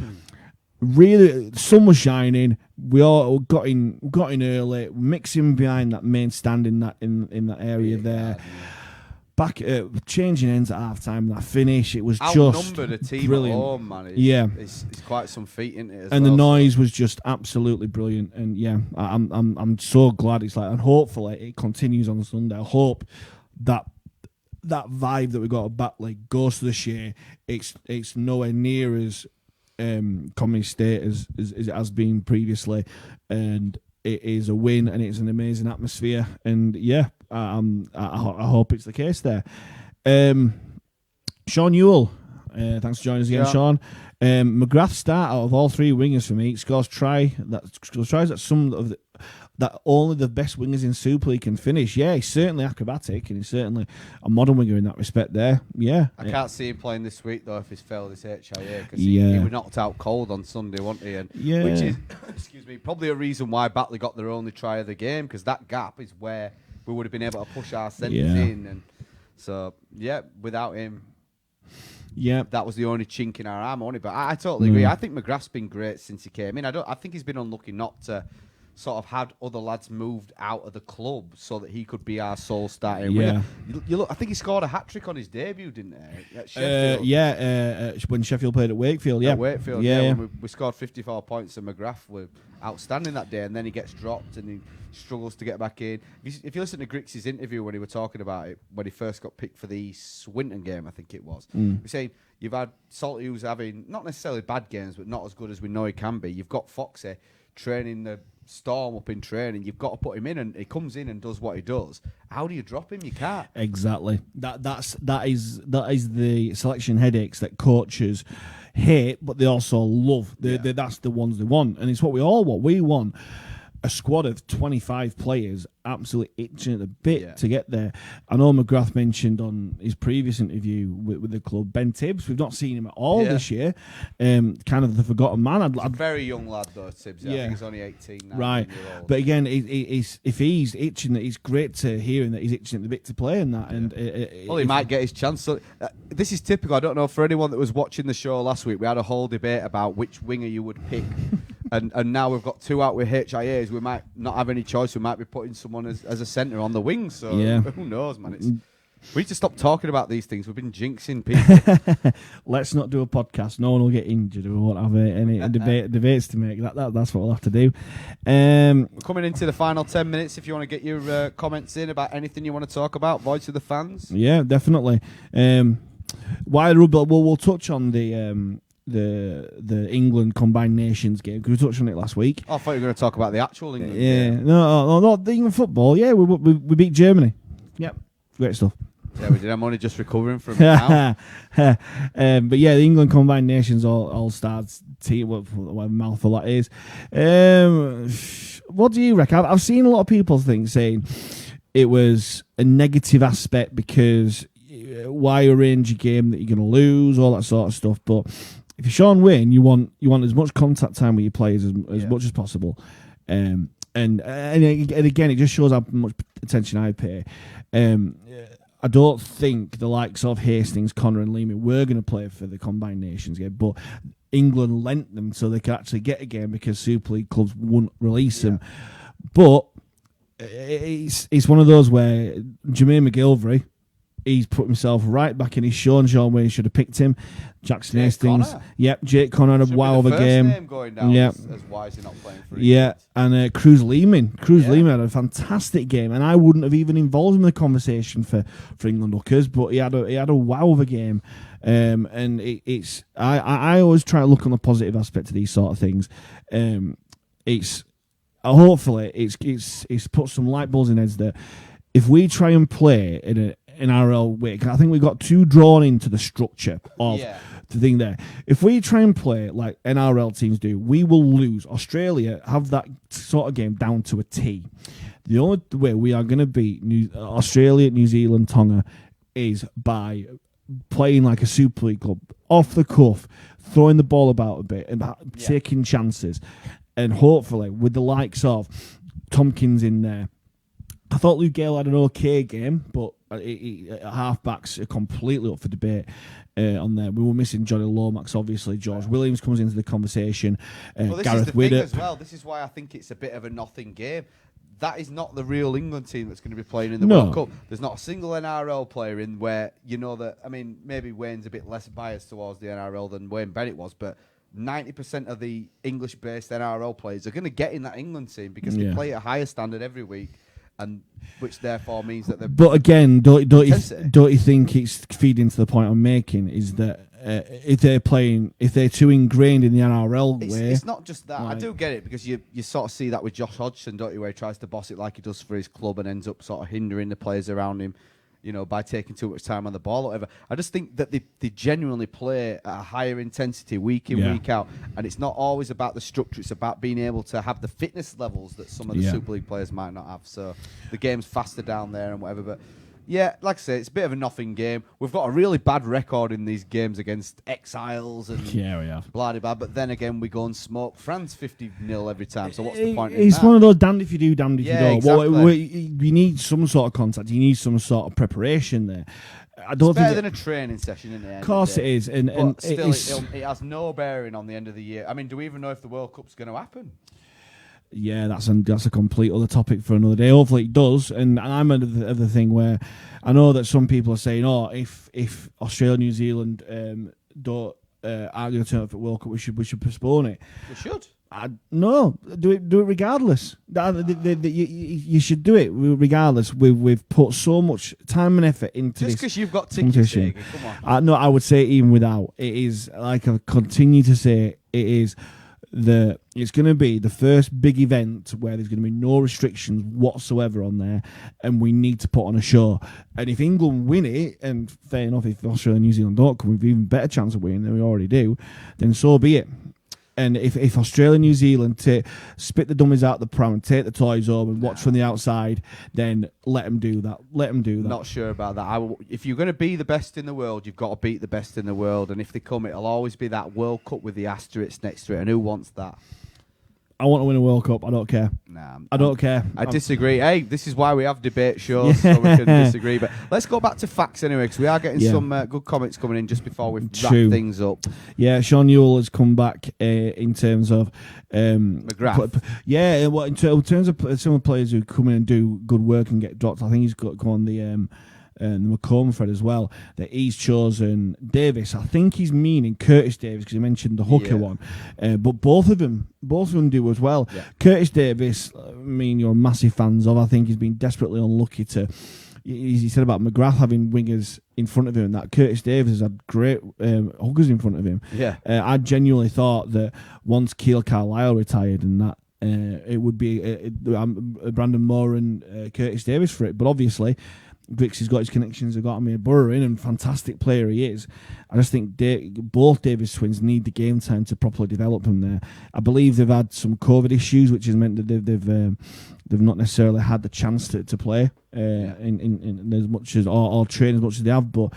C: Really, the sun was shining. We all got in early, mixing behind that main stand in that area there. Back changing ends at half time. That finish, it was
D: outnumbered
C: just
D: a team
C: brilliant.
D: At home, man. It's quite some feat, isn't it?
C: The noise was just absolutely brilliant. And yeah, I'm so glad it's like, and hopefully it continues on Sunday. I hope that vibe that we got at Batley goes to the Shea. It's nowhere near as Community State as it has been previously, and it is a win and it's an amazing atmosphere, and yeah, I hope it's the case there. Sean Ewell, thanks for joining us again, Sean. McGrath start out of all three wingers for me. Scores tries that some of that only the best wingers in Super League can finish. Yeah, he's certainly acrobatic and he's certainly a modern winger in that respect there. Yeah.
D: I can't see him playing this week, though, if he's failed his HIA, because he was knocked out cold on Sunday, wasn't he? And which is, excuse me, probably a reason why Batley got their only try of the game, because that gap is where we would have been able to push our centres in. And so, yeah, without him, that was the only chink in our armour, wasn't it? But I totally agree. I think McGrath's been great since he came in. I think he's been unlucky not to sort of had other lads moved out of the club so that he could be our sole starting
C: Yeah.
D: winner. You look, I think he scored a hat-trick on his debut, didn't he? At Sheffield.
C: When Sheffield played at Wakefield,
D: At Wakefield, when we scored 54 points and McGrath were outstanding that day, and then he gets dropped and he struggles to get back in. If you listen to Grix's interview when he were talking about it, when he first got picked for the Swinton game, I think it was, he's saying you've had Salty who's having not necessarily bad games, but not as good as we know he can be. You've got Foxy training the Storm up in training. You've got to put him in, and he comes in and does what he does. How do you drop him? You can't.
C: Exactly. That is the selection headaches that coaches hate, but they also love. That's the ones they want, and it's what we all want. We want a squad of 25 players absolutely itching at the bit to get there. I know McGrath mentioned on his previous interview with the club, Ben Tibbs. We've not seen him at all this year. Kind of the forgotten man.
D: He's a very young lad though, Tibbs. I think he's only 18 now.
C: Right. But again, if he's itching, it's great to hear that he's itching at the bit to play and that. And
D: well, he might get his chance. So, this is typical. I don't know, for anyone that was watching the show last week, we had a whole debate about which winger you would pick. And now we've got two out with HIAs. We might not have any choice. We might be putting someone as a centre on the wing. So who knows, man? We need to stop talking about these things. We've been jinxing people.
C: Let's not do a podcast. No one will get injured. We won't have any debates to make. That's what we'll have to do.
D: We're coming into the final 10 minutes. If you want to get your comments in about anything you want to talk about, voice of the fans.
C: Yeah, definitely. Why rugby? Well, we'll touch on the England Combined Nations game because we touched on it last week.
D: I thought you were going to talk about the actual England game.
C: No, not the England football. Yeah, we beat Germany. Yep, great stuff.
D: Yeah, we did. I'm only just recovering from it now.
C: But yeah, the England Combined Nations all stars team. What mouthful that is. What do you reckon? I've seen a lot of people saying it was a negative aspect because why arrange a game that you're going to lose, all that sort of stuff. But if you're Sean Wayne, you want as much contact time with your players as much as possible. And again, it just shows how much attention I pay. I don't think the likes of Hastings, Connor and Lehman were going to play for the Combined Nations game, but England lent them so they could actually get a game because Super League clubs wouldn't release them. But it's one of those where Jermaine McGilvery, he's put himself right back in his show, and Sean Wayne should have picked him. Jackson Hastings.
D: Connor.
C: Yep, Jake Connor had a wow of a game.
D: Name going down as why is he not playing for England?
C: Yeah, and Cruz Lehman. Lehman had a fantastic game, and I wouldn't have even involved him in the conversation for England Hookers, but he had a wow of a game. And I always try to look on the positive aspect of these sort of things. Hopefully it's put some light bulbs in heads that if we try and play in an NRL way, because I think we got too drawn into the structure of the thing there. If we try and play like NRL teams do, we will lose. Australia have that sort of game down to a T. The only way we are going to beat Australia, New Zealand, Tonga is by playing like a Super League club, off the cuff, throwing the ball about a bit and taking chances. And hopefully, with the likes of Tompkins in there, I thought Luke Gale had an okay game, but halfbacks are completely up for debate on there. We were missing Johnny Lomax, obviously. George Williams comes into the conversation.
D: Well, this
C: Gareth
D: is the thing
C: Widdop.
D: as well. This is why I think it's a bit of a nothing game. That is not the real England team that's going to be playing in the World Cup. There's not a single NRL player in where you know that. I mean, maybe Wayne's a bit less biased towards the NRL than Wayne Bennett was, but 90% of the English-based NRL players are going to get in that England team because they play at a higher standard every week, and which therefore means that they're.
C: But again, don't you think it's feeding to the point I'm making? Is that if they're too ingrained in the NRL way,
D: it's not just that. I do get it because you sort of see that with Josh Hodgson, don't you? Where he tries to boss it like he does for his club and ends up sort of hindering the players around him, you know, by taking too much time on the ball or whatever. I just think that they genuinely play at a higher intensity week in, week out. And it's not always about the structure. It's about being able to have the fitness levels that some of the Super League players might not have. So the game's faster down there and whatever. But yeah, like I say, it's a bit of a nothing game. We've got a really bad record in these games against Exiles and
C: we have.
D: bloody bad. But then again, we go and smoke France 50-0 every time. So what's the point in
C: It's
D: that?
C: one of those damned if you do, damned if you don't.
D: Exactly.
C: Well, you need some sort of contact. You need some sort of preparation there.
D: It's better than a training session, isn't it?
C: Of course it is. And
D: still, it has no bearing on the end of the year. I mean, do we even know if the World Cup's going to happen?
C: Yeah, that's a complete other topic for another day. Hopefully it does. And I'm of the thing where I know that some people are saying, "Oh, if Australia and New Zealand don't aren't going to turn up at World Cup, we should postpone it."
D: We should.
C: No, do it regardless. You should do it regardless. We've put so much time and effort into
D: Just
C: this.
D: because you've got tickets, Diego, come on.
C: No, I would say even without. It is, like I continue to say, it's going to be the first big event where there's going to be no restrictions whatsoever on there, and we need to put on a show. And if England win it, and fair enough, if Australia and New Zealand don't come, we've even better chance of winning than we already do, then so be it. And if Australia and New Zealand spit the dummies out the pram and take the toys home and watch from the outside, then let them do that.
D: Not sure about that. If you're going to be the best in the world, you've got to beat the best in the world. And if they come, it'll always be that World Cup with the asterisks next to it. And who wants that?
C: I want to win a World Cup. I don't care.
D: Nah,
C: I don't care.
D: I disagree. Hey, this is why we have debate shows, so we can disagree. But let's go back to facts anyway, because we are getting some good comments coming in just before we wrap things up.
C: Yeah, Sean Newell has come back in terms of
D: McGrath.
C: Well, in terms of some of the players who come in and do good work and get dropped, I think he's got on the Macomb thread as well, that he's chosen Davis. I think he's meaning Curtis Davis because he mentioned the hooker one, but both of them do as well. Yeah. Curtis Davis, you're massive fans of. I think he's been desperately unlucky to. He said about McGrath having wingers in front of him, and that Curtis Davis has had great hookers in front of him. Yeah, I genuinely thought that once Keil Carlisle retired and that. It would be Brandon Moore and Curtis Davis for it, but obviously Grix has got his connections. They've got Amir Burrow in, and fantastic player he is. I just think both Davis twins need the game time to properly develop them there. I believe they've had some COVID issues, which has meant that they've not necessarily had the chance to play in as much as or train as much as they have. But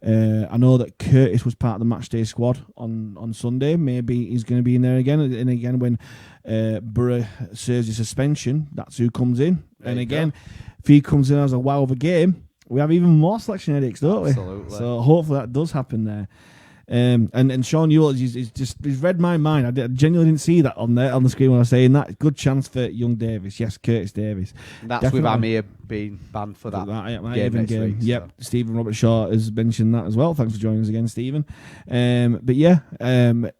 C: I know that Curtis was part of the match day squad on Sunday. Maybe he's going to be in there again. And again, when Burrow serves his suspension, that's who comes in. And again, if he comes in as a wow of a game, we have even more selection headaches, don't we?
D: Absolutely.
C: So hopefully that does happen there. And Sean Ewell, he's read my mind. I genuinely didn't see that on the screen when I was saying that. Good chance for young Davis. Yes, Curtis Davis.
D: That's definitely. With Amir being banned for that game next week.
C: Yep.
D: So.
C: Stephen Robert Shaw has mentioned that as well. Thanks for joining us again, Stephen. But yeah,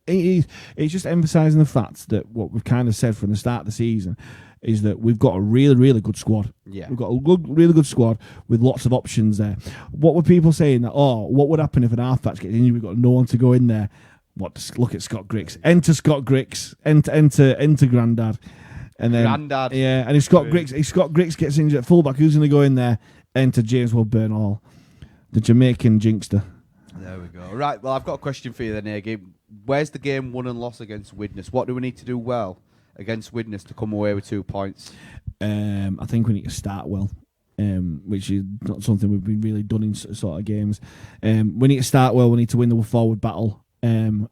C: it's just emphasising the fact that what we've kind of said from the start of the season is that we've got a really, really good squad. Yeah. We've got a really good squad with lots of options there. What were people saying that, what would happen if an halfback gets injured? We've got no one to go in there. Look at Scott Griggs. Enter Scott Griggs. Enter Grandad. And then,
D: Grandad.
C: Yeah, and if Scott Griggs gets injured at fullback, who's going to go in there? Enter James Woodburn-Hall, the Jamaican jinxter.
D: There we go. Right, well, I've got a question for you then, Iggy. Where's the game won and lost against Widnes? What do we need to do well against Widnes to come away with 2 points?
C: I think we need to start well, which is not something we've been really done in sort of games. We need to start well. We need to win the forward battle, and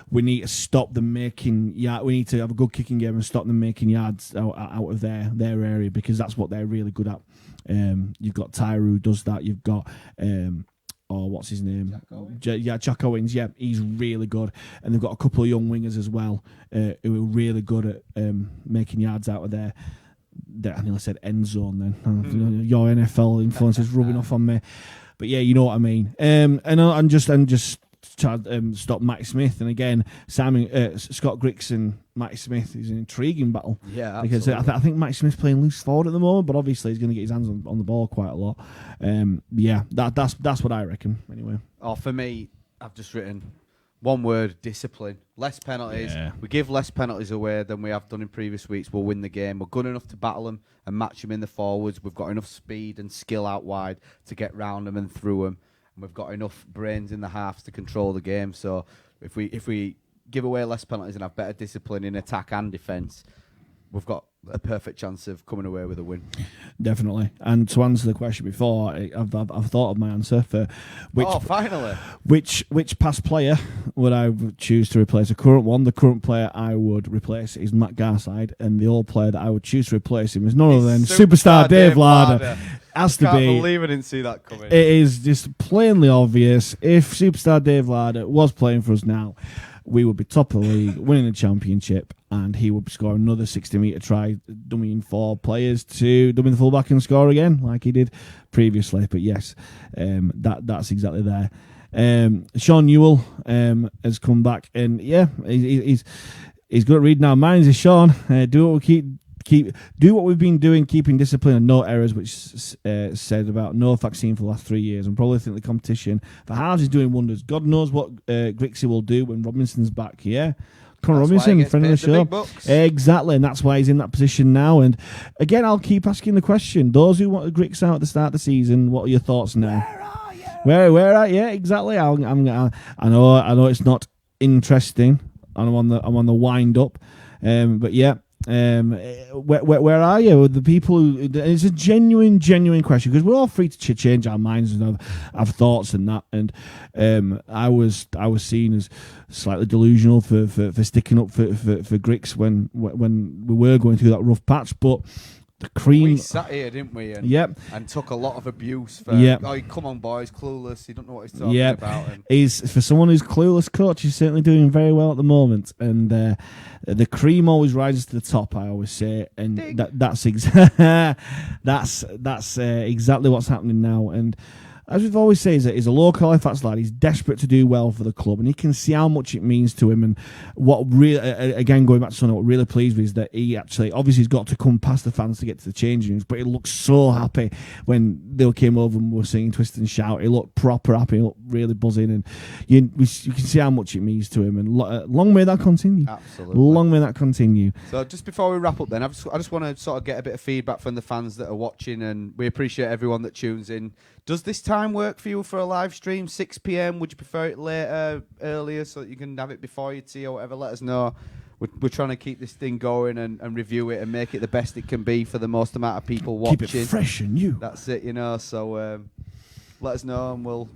C: we need to stop them making we need to have a good kicking game and stop them making yards out of their area, because that's what they're really good at. You've got Tyru who does that. You've got what's his name? Jack Owens. Yeah, he's really good. And they've got a couple of young wingers as well who are really good at making yards out of there. I nearly said end zone then. Your NFL influence is rubbing off on me. But yeah, you know what I mean. And just tried stop Matty Smith. And again, Scott Griggs and Matty Smith is an intriguing battle.
D: Yeah,
C: because I think Matty Smith's playing loose forward at the moment, but obviously he's going to get his hands on the ball quite a lot. Yeah, that's what I reckon. Anyway.
D: For me, I've just written one word: discipline. Less penalties. Yeah. We give less penalties away than we have done in previous weeks. We'll win the game. We're good enough to battle them and match them in the forwards. We've got enough speed and skill out wide to get round them and through them. We've got enough brains in the halves to control the game. So if we give away less penalties and have better discipline in attack and defence, we've got a perfect chance of coming away with a win.
C: Definitely. And to answer the question before, I've thought of my answer for
D: finally.
C: Which past player would I choose to replace? The current player I would replace is Matt Garside, and the old player that I would choose to replace him is none other than superstar Dave Larder. Has to be. I can't
D: believe I didn't see that coming.
C: It is just plainly obvious. If superstar Dave Larder was playing for us now, we would be top of the league, winning the championship, and he would score another 60-metre try, dummying 4 players to dummy the fullback and score again, like he did previously. But yes, that's exactly there. Sean Newell has come back, and yeah, he's good at reading our minds. Is Sean? Do what we do what we've been doing, keeping discipline and no errors, which said about no vaccine for the last 3 years, and probably think the competition for halves is doing wonders. God knows what Grixie will do when Robinson's back. Yeah. Connor Robinson, friend of the show. Exactly, and that's why he's in that position now. And again, I'll keep asking the question. Those who wanted Grix out at the start of the season, what are your thoughts now? Where are you? Yeah, exactly. I know it's not interesting. I'm on the wind up. But yeah. Where are you? The people who, it's a genuine question, because we're all free to change our minds and have thoughts and that. And I was seen as slightly delusional for sticking up for Grix when we were going through that rough patch, but the cream.
D: We sat here, didn't we? And took a lot of abuse for. Oh, come on, boys, clueless. You don't know what he's talking about. And
C: he's, for someone who's clueless, coach, he's certainly doing very well at the moment. And the cream always rises to the top, I always say, and that's exactly what's happening now. And as we've always said, he's a local Halifax lad. He's desperate to do well for the club, and he can see how much it means to him. And what really, again, going back to something, what really pleased me is that he actually, obviously, he's got to come past the fans to get to the changing rooms, but he looked so happy when they came over and were singing Twist and Shout. He looked proper happy. He looked really buzzing, and you can see how much it means to him. And long may that continue.
D: Absolutely.
C: Long may that continue.
D: So just before we wrap up then, I just want to sort of get a bit of feedback from the fans that are watching, and we appreciate everyone that tunes in. Does this time work for you for a live stream, 6 p.m? Would you prefer it later, earlier, so that you can have it before your tea or whatever? Let us know. We're trying to keep this thing going and review it and make it the best it can be for the most amount of people watching.
C: Keep it fresh and new.
D: That's it, So let us know, and we'll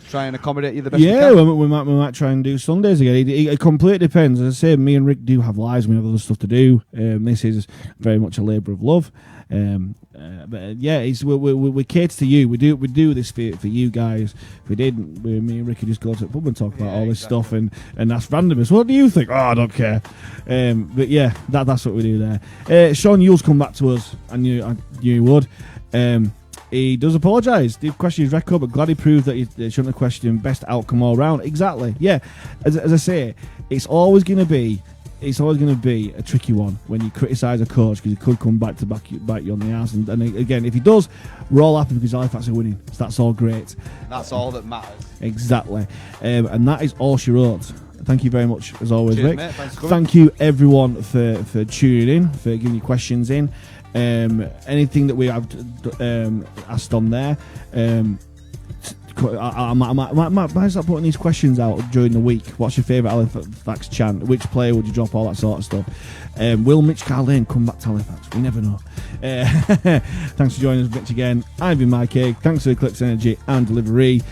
D: try and accommodate you the best we can.
C: Yeah, we might try and do Sundays again. It completely depends. As I say, me and Rick do have lives. We have other stuff to do. This is very much a labour of love. But yeah, we cater to you. We do this for you guys. If we didn't, me and Ricky just go to the pub and talk about all this stuff, and that's randomness. What do you think? Oh, I don't care. But yeah, that's what we do there. Sean Yule's come back to us. I knew he would. He does apologise. The question is record, but glad he proved that he shouldn't have questioned best outcome all round. Exactly. Yeah. As I say, it's always going to be a tricky one when you criticise a coach, because he could come back to bite you on the arse. And again, if he does, we're all happy because Halifax are winning. So that's all great.
D: That's all that matters.
C: Exactly. And that is all she wrote. Thank you very much, as always,
D: Cheers,
C: Rick.
D: Mate. Thanks for coming.
C: Thank you, everyone, for tuning in, for giving your questions in. Anything that we have asked on there, I might start putting these questions out during the week. What's your favourite Halifax chant? Which player would you drop? All that sort of stuff. Will Mitch Carlane come back to Halifax? We never know. Thanks for joining us, Mitch, again. I've been Mike Haig. Thanks to Eclipse Energy and Delivery.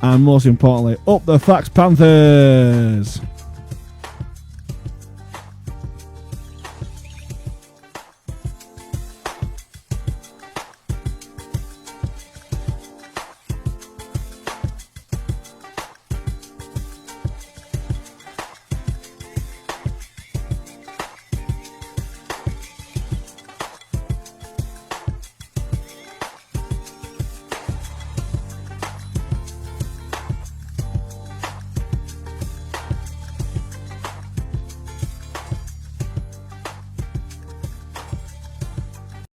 C: And most importantly, up the Fax Panthers!